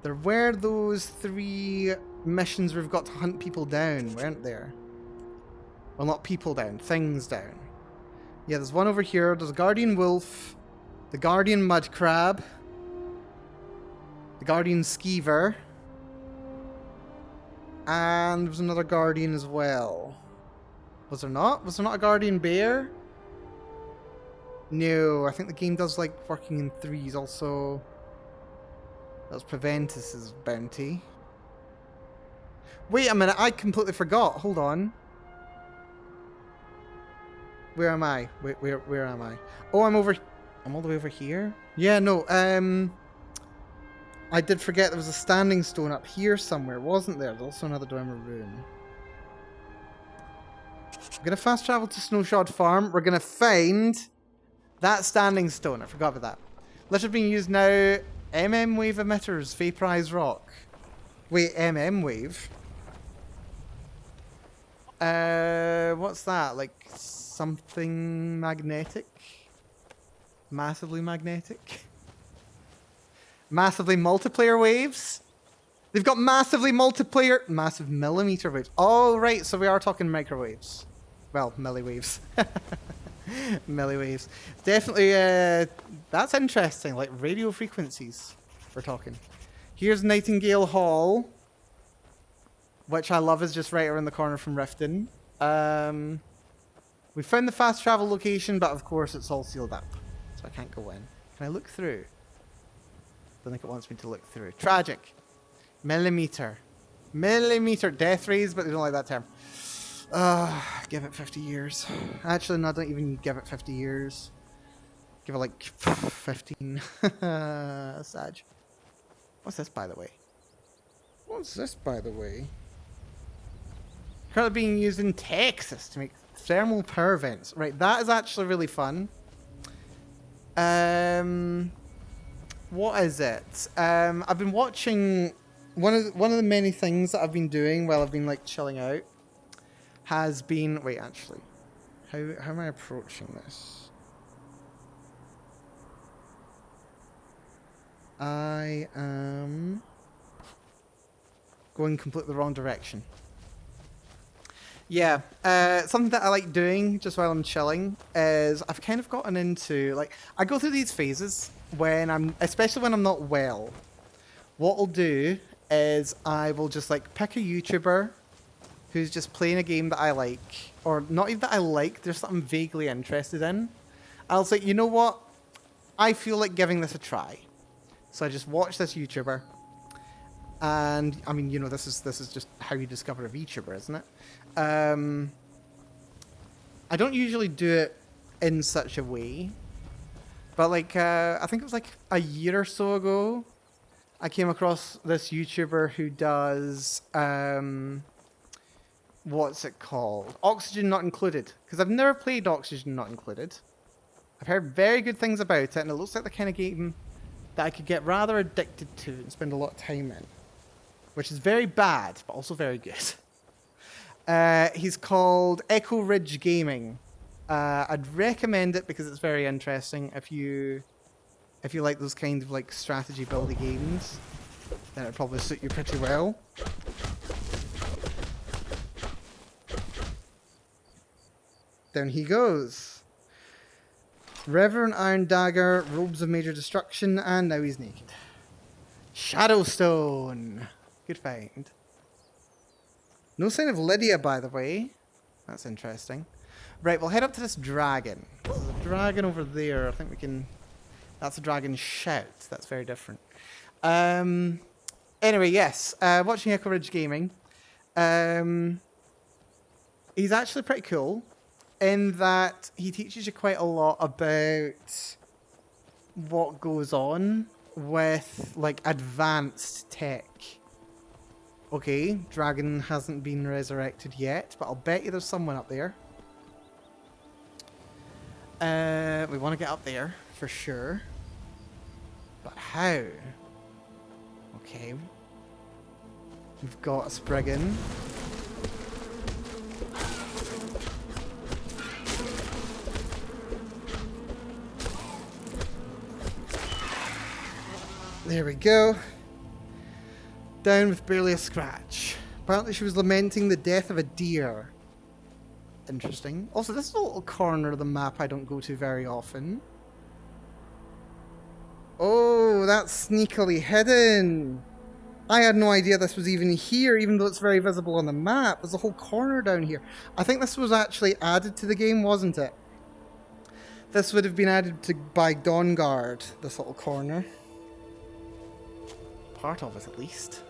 There were those 3 missions where we've got to hunt people down, weren't there? Well, not people down, things down. Yeah, there's one over here. There's a Guardian Wolf, the Guardian Mud Crab, the Guardian Skeever, and there's another Guardian as well. Was there not? Was there not a Guardian Bear? No, I think the game does like working in 3s also. That was Preventus's bounty. Wait a minute, I completely forgot. Hold on. Where am I? Where am I? Oh, I'm all the way over here? Yeah, no, I did forget there was a standing stone up here somewhere, wasn't there? There's also another Dormer Rune. I'm gonna fast travel to Snowshod Farm. We're gonna find that standing stone. I forgot about that. Literally being used now. MM wave emitters, vaporize rock. Wait, MM wave? What's that? Like something magnetic? Massively magnetic? Massively multiplayer waves? They've got massive millimeter waves. Oh, right, so we are talking microwaves. Well, milliwaves. Milliwaves. Definitely, that's interesting. Like radio frequencies, we're talking. Here's Nightingale Hall, which I love is just right around the corner from Riften. We found the fast travel location, but of course it's all sealed up, so I can't go in. Can I look through? Don't think it wants me to look through. Tragic. Millimeter. Death rays, but they don't like that term. Give it 50 years. Actually, no, don't even give it 50 years. Give it like 15. Sag. What's this, by the way? Currently being used in Texas to make thermal power vents. Right, that is actually really fun. What is it? I've been watching one of the many things that I've been doing while I've been like chilling out has been, wait, actually, how am I approaching this? I am going completely the wrong direction. Yeah, something that I like doing just while I'm chilling is I've kind of gotten into, like, I go through these phases especially when I'm not well. What I'll do is I will just like pick a YouTuber who's just playing a game that I like, or not even that I like, there's something vaguely interested in. I'll say, you know what? I feel like giving this a try. So I just watch this YouTuber. And I mean, you know, this is just how you discover a VTuber, isn't it? I don't usually do it in such a way, but like I think it was like a year or so ago, I came across this YouTuber who does what's it called? Oxygen Not Included, because I've never played Oxygen Not Included. I've heard very good things about it, and it looks like the kind of game that I could get rather addicted to and spend a lot of time in, which is very bad, but also very good. He's called Echo Ridge Gaming. I'd recommend it because it's very interesting. If you like those kind of like strategy building games, then it'd probably suit you pretty well. Down he goes. Reverend Iron Dagger, Robes of Major Destruction, and now he's naked. Shadowstone. Good find. No sign of Lydia, by the way. That's interesting. Right, we'll head up to this dragon. There's a dragon over there. I think we can... That's a dragon shout. That's very different. Anyway, yes. Watching Echo Ridge Gaming. He's actually pretty cool in that he teaches you quite a lot about what goes on with, like, advanced tech. Okay, dragon hasn't been resurrected yet, but I'll bet you there's someone up there. We want to get up there, for sure. But how? Okay. We've got a Spriggan. There we go. Down with barely a scratch. Apparently she was lamenting the death of a deer. Interesting. Also, this is a little corner of the map I don't go to very often. Oh, that's sneakily hidden. I had no idea this was even here, even though it's very visible on the map. There's a whole corner down here. I think this was actually added to the game, wasn't it? This would have been added to by Dawnguard, this little corner. Part of it, at least.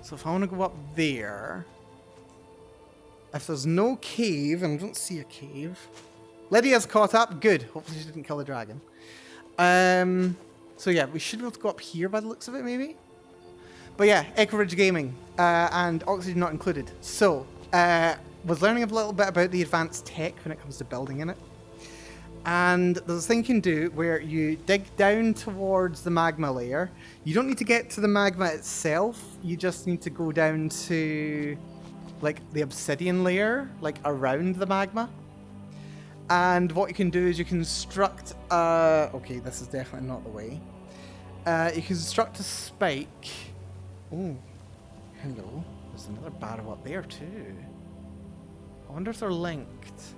So if I want to go up there, if there's no cave, and I don't see a cave, Lydia's caught up. Good. Hopefully she didn't kill the dragon. So yeah, we should be able to go up here by the looks of it, maybe. But yeah, Echo Ridge Gaming and Oxygen Not Included. So was learning a little bit about the advanced tech when it comes to building in it. And there's a thing you can do where you dig down towards the magma layer. You don't need to get to the magma itself. You just need to go down to, like, the obsidian layer, like, around the magma. And what you can do is you construct a... Okay, this is definitely not the way. You construct a spike. Oh, hello. There's another barrow up there, too. I wonder if they're linked.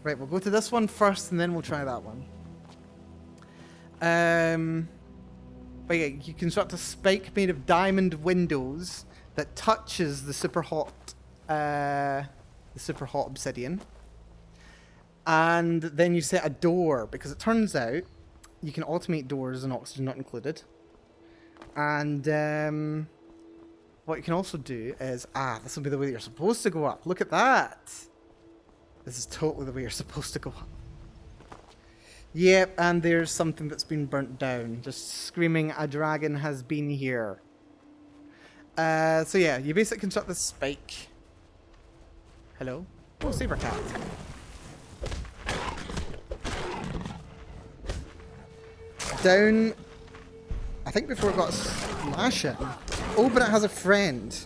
Right, we'll go to this one first, and then we'll try that one. But yeah, you construct a spike made of diamond windows that touches the super hot obsidian. And then you set a door, because it turns out you can automate doors and Oxygen Not Included. And what you can also do is, this will be the way that you're supposed to go up. Look at that. This is totally the way you're supposed to go up. Yep, and there's something that's been burnt down. Just screaming, a dragon has been here. So yeah, you basically construct this spike. Hello? Oh, saber cat. Down I think before it got slashing. Oh, but it has a friend.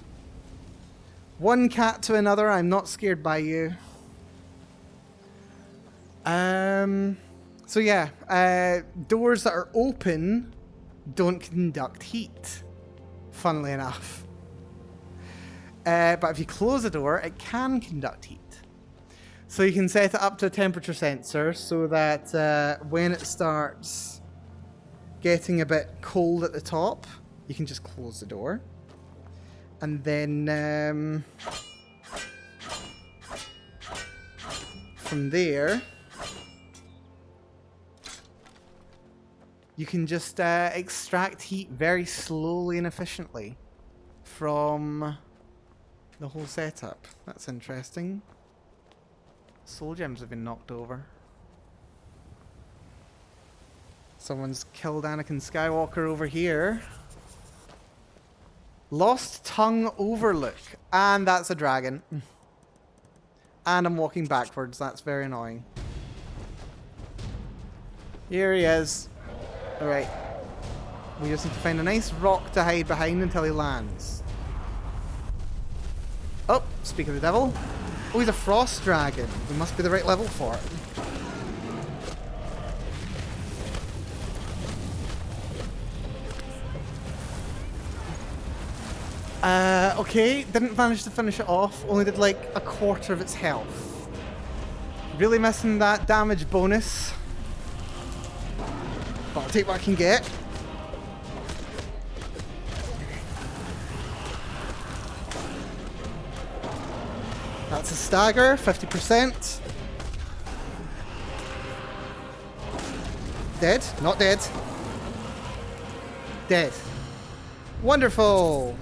One cat to another, I'm not scared by you. So yeah, doors that are open don't conduct heat, funnily enough. But if you close a door, it can conduct heat. So you can set it up to a temperature sensor so that when it starts getting a bit cold at the top, you can just close the door. And then from there, you can just extract heat very slowly and efficiently from the whole setup. That's interesting. Soul gems have been knocked over. Someone's killed Anakin Skywalker over here. Lost Tongue Overlook. And that's a dragon. And I'm walking backwards. That's very annoying. Here he is. Alright. We just need to find a nice rock to hide behind until he lands. Oh, speak of the devil. Oh, he's a frost dragon. We must be the right level for it. Okay, didn't manage to finish it off. Only did like a quarter of its health. Really missing that damage bonus. But I'll take what I can get. That's a stagger, 50%. Dead? Not dead. Dead. Wonderful.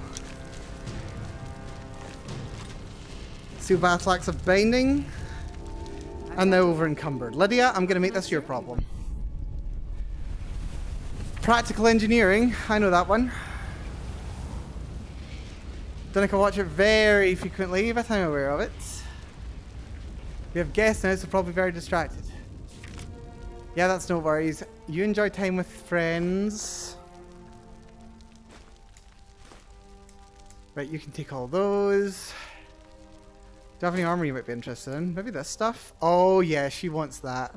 Seal Bathlax of Binding. And now over encumbered. Lydia, I'm going to make this your problem. Practical engineering. I know that one. Don't I watch it very frequently, but I'm aware of it. We have guests now, so probably very distracted. Yeah, that's no worries. You enjoy time with friends. Right, you can take all those. Do you have any armor you might be interested in? Maybe this stuff? Oh yeah, she wants that.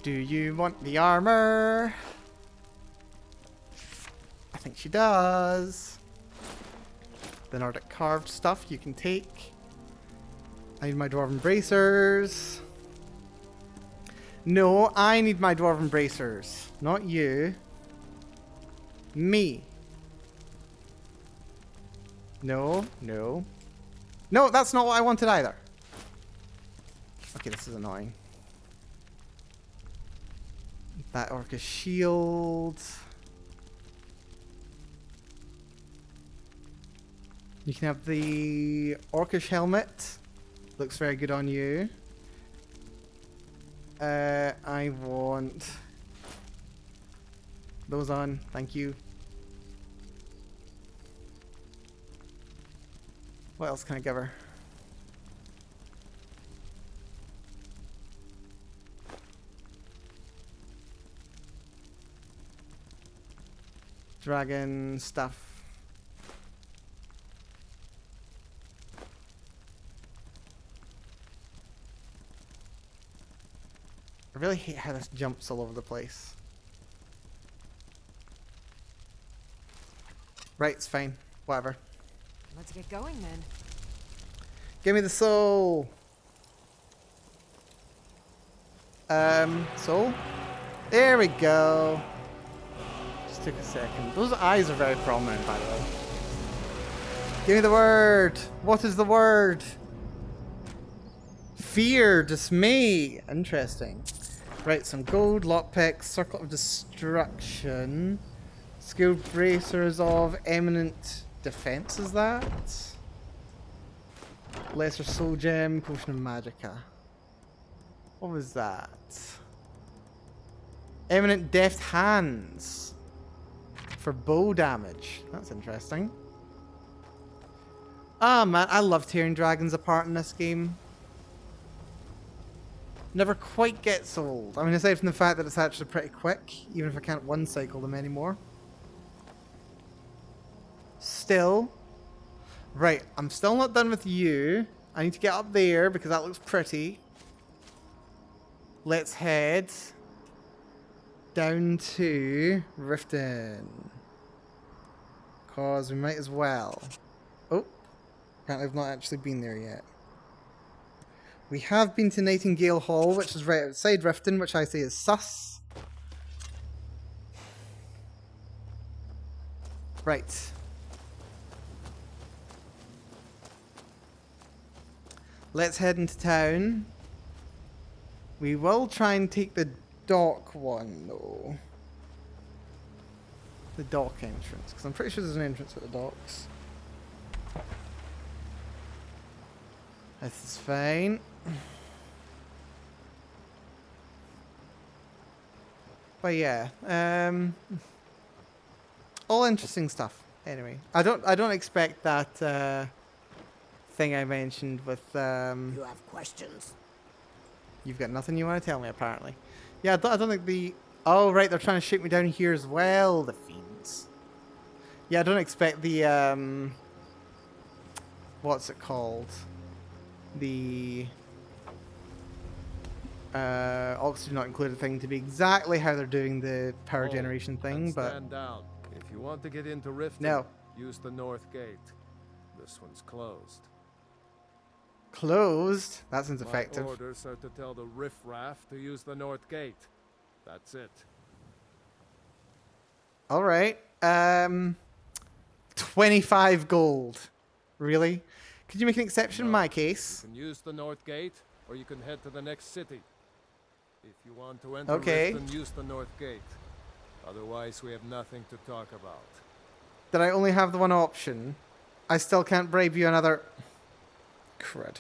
Do you want the armor? I think she does. The Nordic carved stuff you can take. I need my dwarven bracers. No, I need my dwarven bracers. Not you. Me. No, no. No, that's not what I wanted either. Okay, this is annoying. That Orca shield. You can have the Orcish helmet. Looks very good on you. I want those on. Thank you. What else can I give her? Dragon stuff. I really hate how this jumps all over the place. Right, it's fine. Whatever. Let's get going then. Give me the soul. Soul? There we go. Just took a second. Those eyes are very prominent, by the way. Give me the word. What is the word? Fear, dismay. Interesting. Right, some gold, lockpicks, circle of destruction, skilled bracers of eminent defense, is that? Lesser soul gem, potion of magicka. What was that? Eminent deft hands for bow damage. That's interesting. Ah man, I love tearing dragons apart in this game. never quite gets old. I mean, aside from the fact that it's actually pretty quick, even if I can't one-cycle them anymore. Still. Right, I'm still not done with you. I need to get up there because that looks pretty. Let's head down to Riften. Because we might as well. Oh, apparently I've not actually been there yet. We have been to Nightingale Hall, which is right outside Riften, which I say is sus. Right. Let's head into town. We will try and take the dock one, though. The dock entrance, because I'm pretty sure there's an entrance at the docks. This is fine. But yeah, all interesting stuff. Anyway, I don't expect that thing I mentioned with You have questions? You've got nothing you want to tell me, apparently. Yeah, I don't think the... Oh, right, they're trying to shake me down here as well, the fiends. Yeah, I don't expect the, what's it called? The... oxygen not included thing to be exactly how they're doing the power generation thing, but... Stand down. If you want to get into Riften, no. Use the north gate. This one's closed. Closed? That sounds effective. My orders are to tell the riffraff to use the north gate. That's it. Alright. 25 gold. Really? Could you make an exception in my case? You can use the north gate, or you can head to the next city. If you want to enter Riften, use the north gate. Otherwise, we have nothing to talk about. Did I only have the one option? I still can't bribe you another... Crud.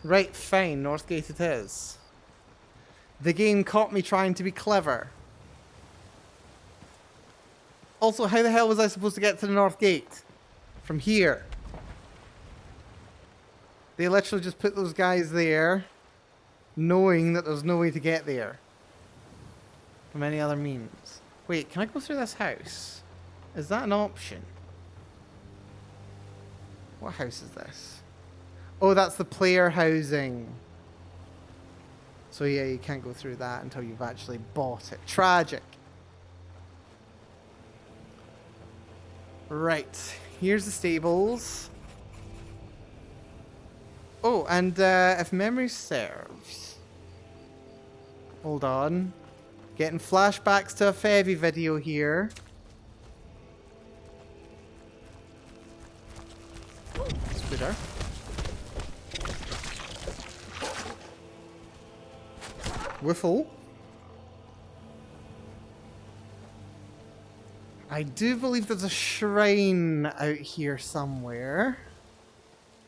Right, fine. Northgate it is. The game caught me trying to be clever. Also, how the hell was I supposed to get to the North Gate? From here. They literally just put those guys there, knowing that there's no way to get there. From any other means. Wait, can I go through this house? Is that an option? What house is this? Oh, that's the player housing. So yeah, you can't go through that until you've actually bought it. Tragic. Right. Here's the stables. Oh, and if memory serves... Hold on. Getting flashbacks to a Fevy video here. Scooter. Whiffle. I do believe there's a shrine out here somewhere.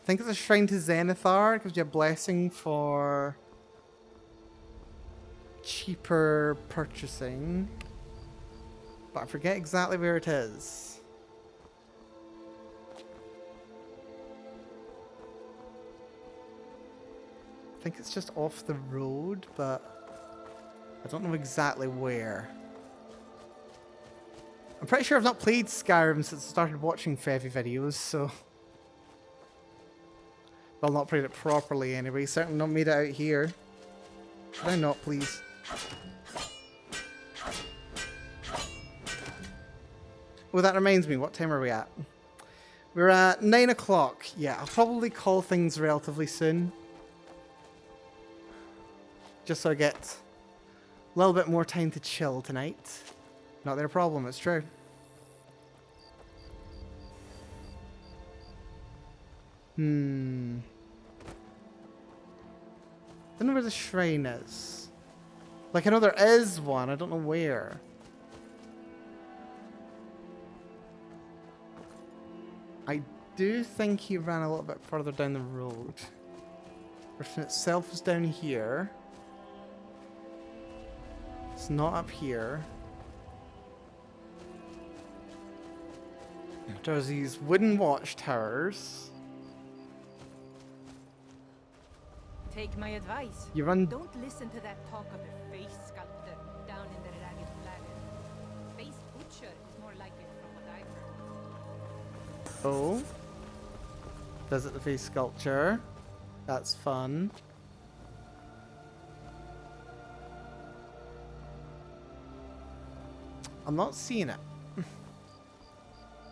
I think it's a shrine to Zenithar. It gives you a blessing for cheaper purchasing. But I forget exactly where it is. I think it's just off the road, but I don't know exactly where. I'm pretty sure I've not played Skyrim since I started watching Fevy videos, so... Well, not played it properly anyway. Certainly not made it out here. Should I not, please? Oh, that reminds me. What time are we at? We're at 9 o'clock. Yeah, I'll probably call things relatively soon. Just so I get a little bit more time to chill tonight. Not their problem, it's true. Don't know where the shrine is. Like, I know there is one, I don't know where. I do think he ran a little bit further down the road. Riften itself is down here. It's not up here. There's these wooden watchtowers. Take my advice. You run. Don't listen to that talk of the face sculptor down in the ragged flagon. Face butcher is more like it from what I've heard. Oh. Visit the face sculpture. That's fun. I'm not seeing it.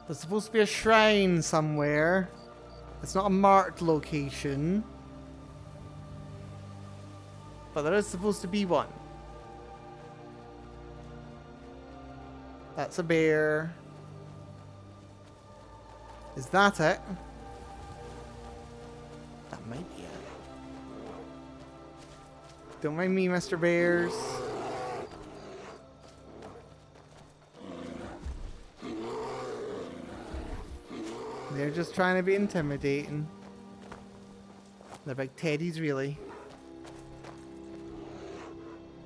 There's supposed to be a shrine somewhere. It's not a marked location. But there is supposed to be one. That's a bear. Is that it? That might be it. Don't mind me, Mr. Bears. They're just trying to be intimidating. They're like teddies, really.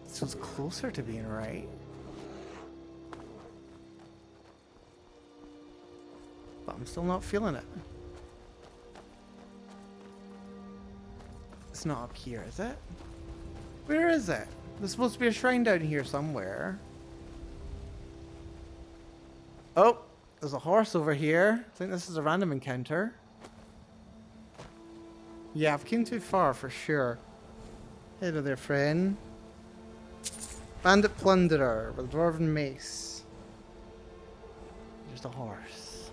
This was closer to being right. But I'm still not feeling it. It's not up here, is it? Where is it? There's supposed to be a shrine down here somewhere. Oh, there's a horse over here. I think this is a random encounter. Yeah, I've came too far for sure. Hello there, friend. Bandit plunderer with a dwarven mace. Just a horse.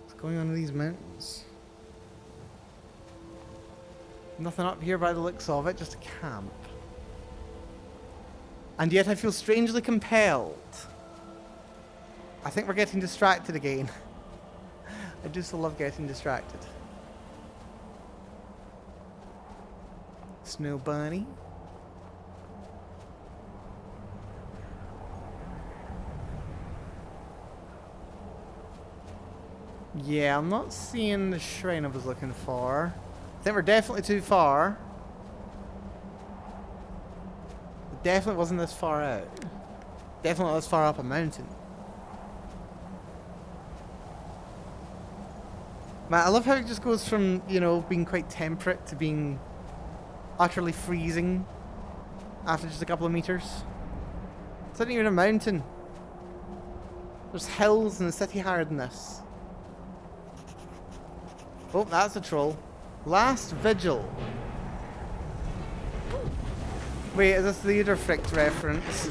What's going on in these mountains? Nothing up here by the looks of it, just a camp. And yet I feel strangely compelled. I think we're getting distracted again. I do still love getting distracted. Snow bunny. Yeah, I'm not seeing the shrine I was looking for. I think we're definitely too far. It definitely wasn't this far out. Definitely this far up a mountain. Man, I love how it just goes from, you know, being quite temperate to being utterly freezing after just a couple of meters. It's not even a mountain. There's hills in the city higher than this. Oh, that's a troll. Last Vigil. Wait, is this the Uderfrict reference?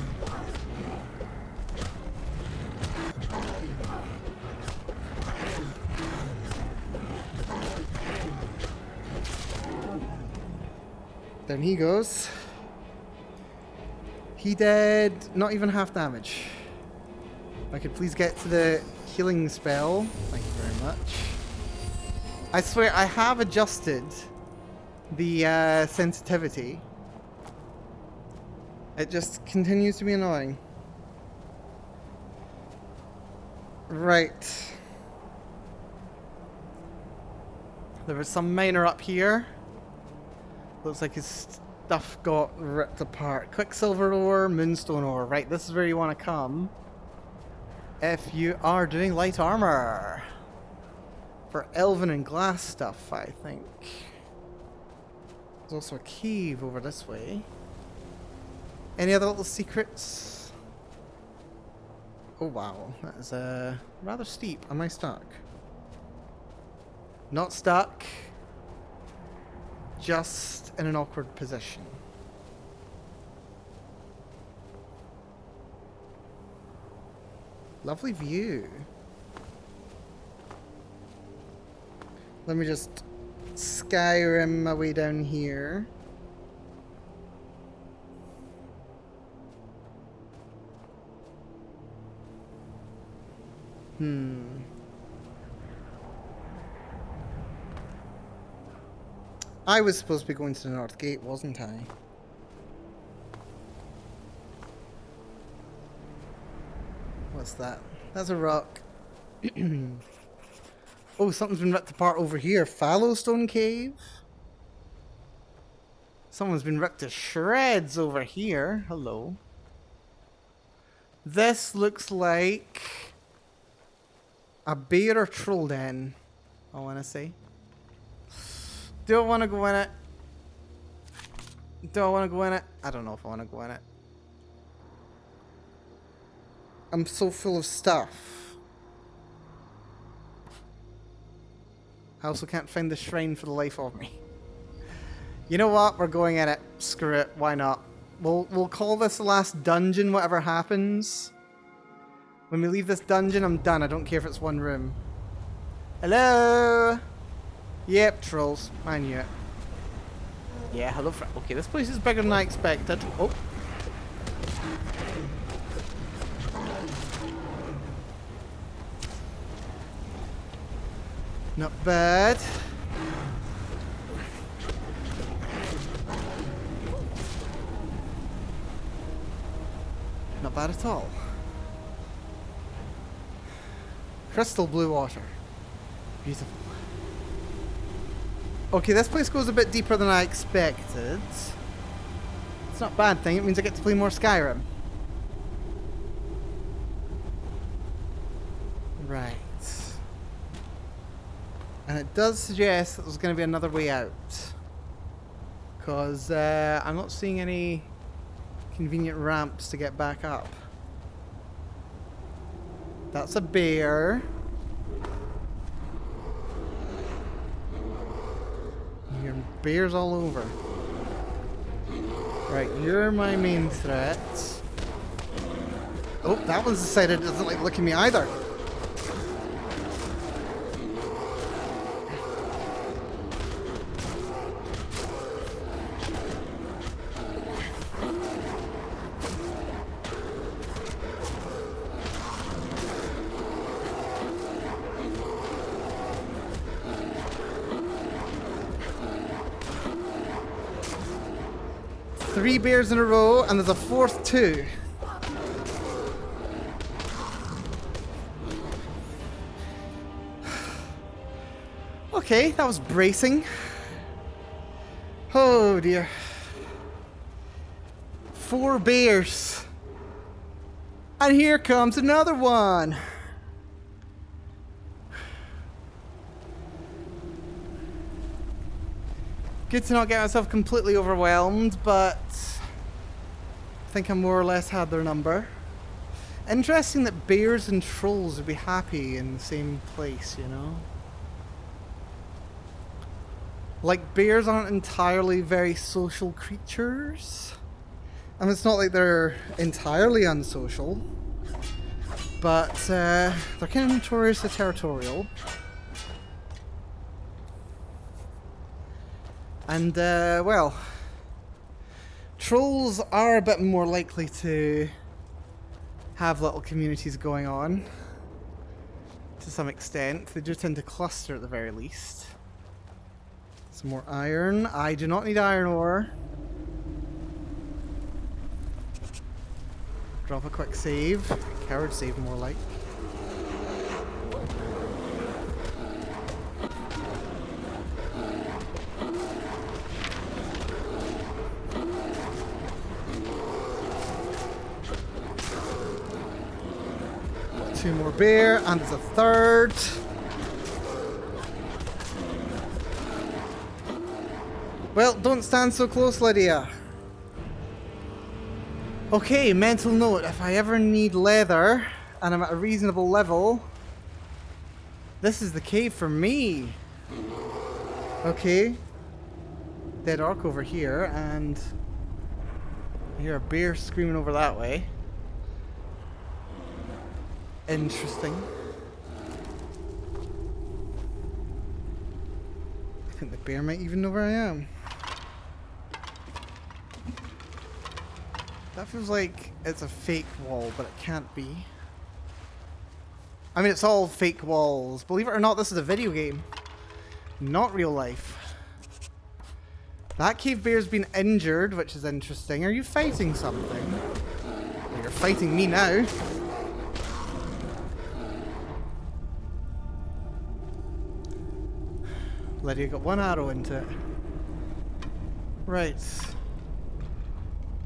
Down he goes. He did not even half damage. If I could please get to the healing spell. Thank you very much. I swear I have adjusted the sensitivity. It just continues to be annoying. Right. There was some miner up here. Looks like his stuff got ripped apart. Quicksilver ore, moonstone ore. Right, this is where you want to come. If you are doing light armor. For elven and glass stuff, I think. There's also a cave over this way. Any other little secrets? Oh wow, that is rather steep. Am I stuck? Not stuck. Just in an awkward position. Lovely view. Let me just Skyrim my way down here. I was supposed to be going to the North Gate, wasn't I? What's that? That's a rock. Oh, something's been ripped apart over here. Fallowstone Cave? Someone's been ripped to shreds over here. Hello. This looks like a bear or troll den, I want to say. Don't want to go in it. Do I want to go in it? I don't know if I want to go in it. I'm so full of stuff. I also can't find the shrine for the life of me. You know what? We're going in it. Screw it. Why not? We'll call this the last dungeon, whatever happens. When we leave this dungeon, I'm done. I don't care if it's one room. Hello? Yep, trolls. I knew it. Yeah, hello. Okay, this place is bigger than I expected. Oh. Not bad. Not bad at all. Crystal blue water. Beautiful. Okay, this place goes a bit deeper than I expected. It's not a bad thing, it means I get to play more Skyrim. Right. And it does suggest that there's going to be another way out. Because I'm not seeing any convenient ramps to get back up. That's a bear. You're bears all over. Right, you're my main threat. Oh, that one's decided it doesn't like looking at me either. Three bears in a row, and there's a fourth too. Okay, that was bracing. Oh dear. 4 bears. And here comes another one. Good to not get myself completely overwhelmed, but I think I more or less had their number. Interesting that bears and trolls would be happy in the same place, you know? Like, bears aren't entirely very social creatures. I mean, it's not like they're entirely unsocial, but they're kind of notoriously territorial. And, well, trolls are a bit more likely to have little communities going on, to some extent. They do tend to cluster at the very least. Some more iron. I do not need iron ore. Drop a quick save. Coward save, more like. Two more bear, and there's a third. Well, don't stand so close, Lydia. Okay, mental note, if I ever need leather, and I'm at a reasonable level, this is the cave for me. Okay. Dead orc over here, and I hear a bear screaming over that way. Interesting. I think the bear might even know where I am. That feels like it's a fake wall, but it can't be. I mean, it's all fake walls. Believe it or not, this is a video game. Not real life. That cave bear's been injured, which is interesting. Are you fighting something? Well, you're fighting me now. Lydia got one arrow into it. Right.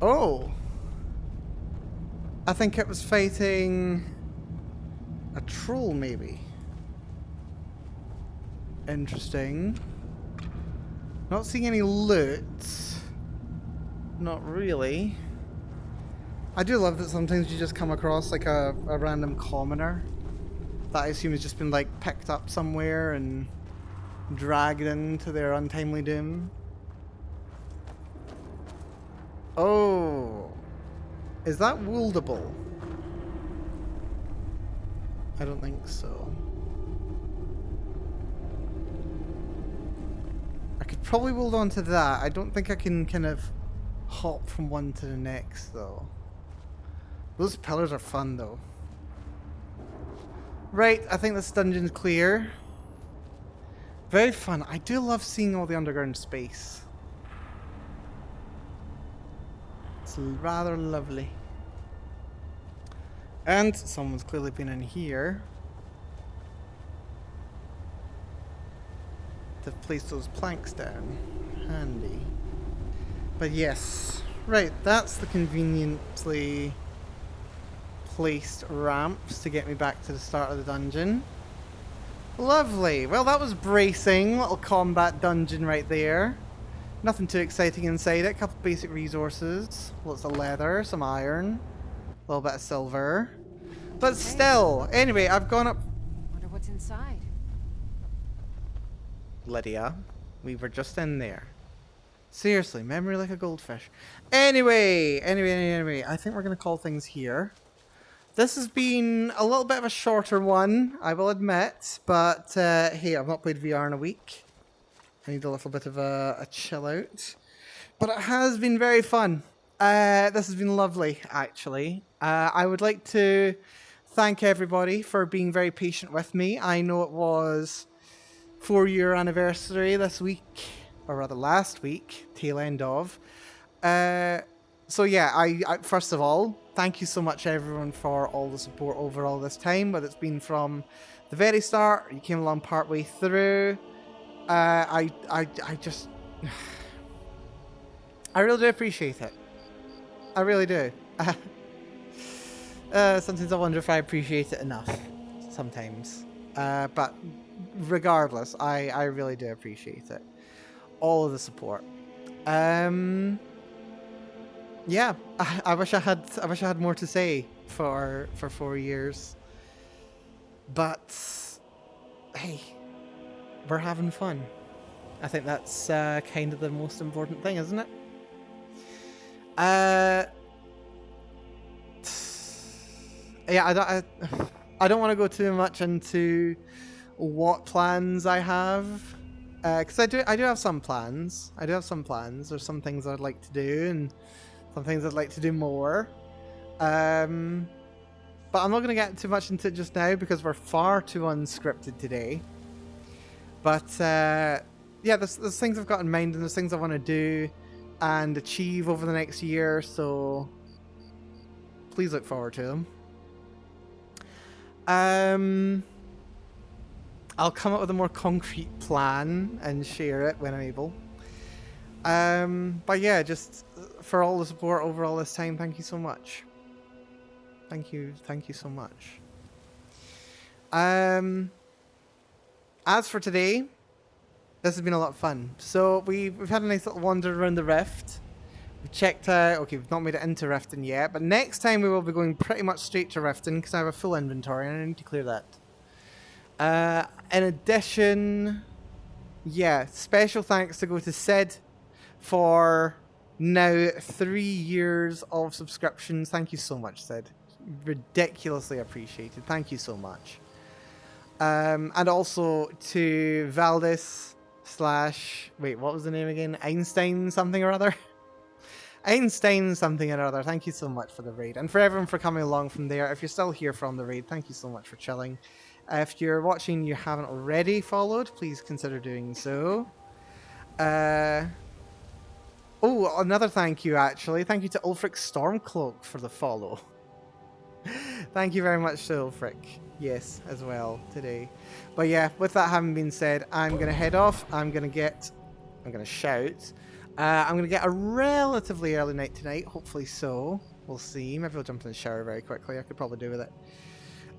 Oh! I think it was fighting a troll, maybe. Interesting. Not seeing any loot. Not really. I do love that sometimes you just come across like a random commoner that I assume has just been like picked up somewhere and dragged into their untimely doom. Oh, is that wieldable? I don't think so. I could probably hold on to that. I don't think I can kind of hop from one to the next though. Those pillars are fun though. Right, I think this dungeon's clear. Very fun. I do love seeing all the underground space. It's rather lovely. And someone's clearly been in here to place those planks down. Handy. But yes. Right, that's the conveniently placed ramps to get me back to the start of the dungeon. Lovely. Well, that was bracing. Little combat dungeon right there. Nothing too exciting inside it. A couple basic resources. Lots of leather, some iron, a little bit of silver. But still, anyway, I've gone up. Wonder what's inside. Lydia, we were just in there. Seriously, memory like a goldfish. Anyway, I think we're gonna call things here. This has been a little bit of a shorter one, I will admit, but hey, I've not played VR in a week. I need a little bit of a chill out. But it has been very fun. This has been lovely, actually. I would like to thank everybody for being very patient with me. I know it was 4-year anniversary this week, or rather last week, tail end of. So yeah, I first of all, thank you so much everyone for all the support over all this time, whether it's been from the very start, you came along part way through. I just I really do appreciate it. I really do. Sometimes I wonder if I appreciate it enough. Sometimes. But regardless, I really do appreciate it. All of the support. Yeah, I wish I had more to say for 4 years. But hey, we're having fun. I think that's kind of the most important thing, isn't it? Yeah, I don't want to go too much into what plans I have, because I do have some plans. There's some things I'd like to do, and some things I'd like to do more. But I'm not going to get too much into it just now because we're far too unscripted today. But yeah, there's things I've got in mind, and there's things I want to do and achieve over the next year, so please look forward to them. I'll come up with a more concrete plan and share it when I'm able. But yeah, just for all the support over all this time, thank you so much. Thank you so much. As for today, this has been a lot of fun. So we've had a nice little wander around the Rift. We've checked out, okay, we've not made it into Riften yet, but next time we will be going pretty much straight to Riften because I have a full inventory and I need to clear that. In addition, yeah, special thanks to go to Sid for now 3 years of subscriptions. Thank you so much, Sid. Ridiculously appreciated. Thank you so much. And also to Valdis / wait, what was the name again? Einstein something or other? Einstein something or other. Thank you so much for the raid. And for everyone for coming along from there. If you're still here from the raid, thank you so much for chilling. If you're watching and you haven't already followed, please consider doing so. Oh, another thank you actually. Thank you to Ulfric Stormcloak for the follow. Thank you very much to Ulfric. Yes, as well today. But yeah, with that having been said, I'm going to head off. I'm going to shout. I'm going to get a relatively early night tonight. Hopefully so. We'll see. Maybe I'll jump in the shower very quickly. I could probably do with it.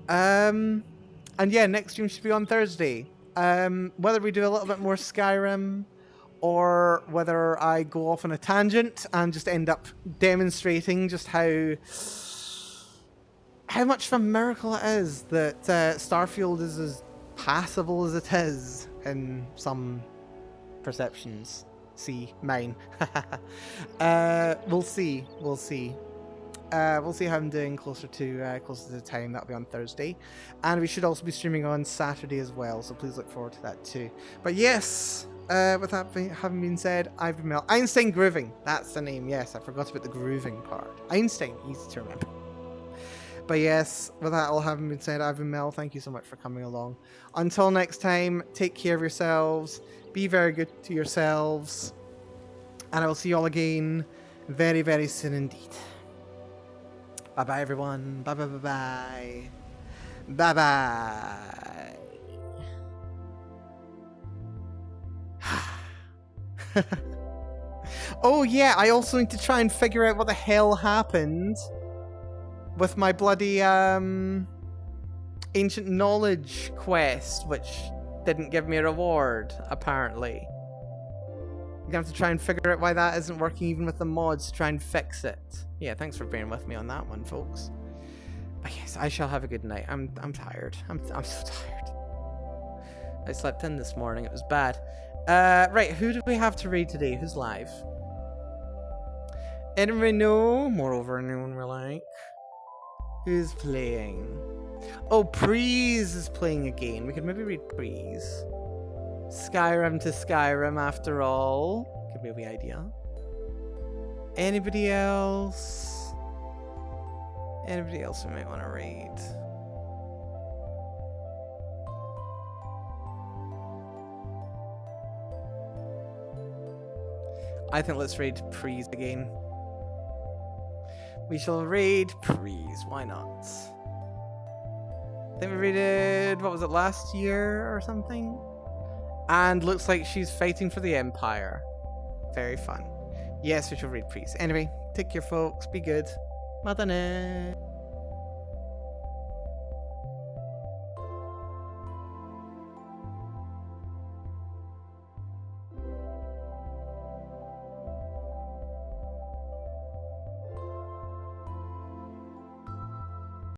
And yeah, next stream should be on Thursday. Whether we do a little bit more Skyrim or whether I go off on a tangent and just end up demonstrating just how much of a miracle it is that Starfield is as passable as it is in some perceptions. See, mine. We'll see. We'll see. We'll see how I'm doing closer to the time. That'll be on Thursday, and we should also be streaming on Saturday as well. So please look forward to that too. But yes, with that having been said, I've been Mel. Einstein Grooving. That's the name. Yes, I forgot about the grooving part. Einstein, easy to remember. But yes, with that all having been said, I've been Mel. Thank you so much for coming along. Until next time, take care of yourselves. Be very good to yourselves. And I will see you all again very, very soon indeed. Bye-bye, everyone. Bye-bye-bye-bye. Bye-bye. Oh, yeah, I also need to try and figure out what the hell happened with my bloody ancient knowledge quest, which didn't give me a reward, apparently. I'm gonna have to try and figure out why that isn't working even with the mods to try and fix it. Yeah, thanks for bearing with me on that one, folks. But yes, I shall have a good night. I'm tired. I'm so tired. I slept in this morning. It was bad. Right, who do we have to read today? Who's live? Anybody know? Moreover, anyone we like? Who's playing? Oh, Preeze is playing again. We could maybe read Preeze. Skyrim to Skyrim, after all. Could be a wee idea. Anybody else? Anybody else we might want to read? I think let's read Preeze again. We shall read Preeze. Why not? I think we read it, what was it, last year or something? And looks like she's fighting for the Empire. Very fun. Yes, we shall read Preeze. Anyway, take care, folks. Be good. Madane.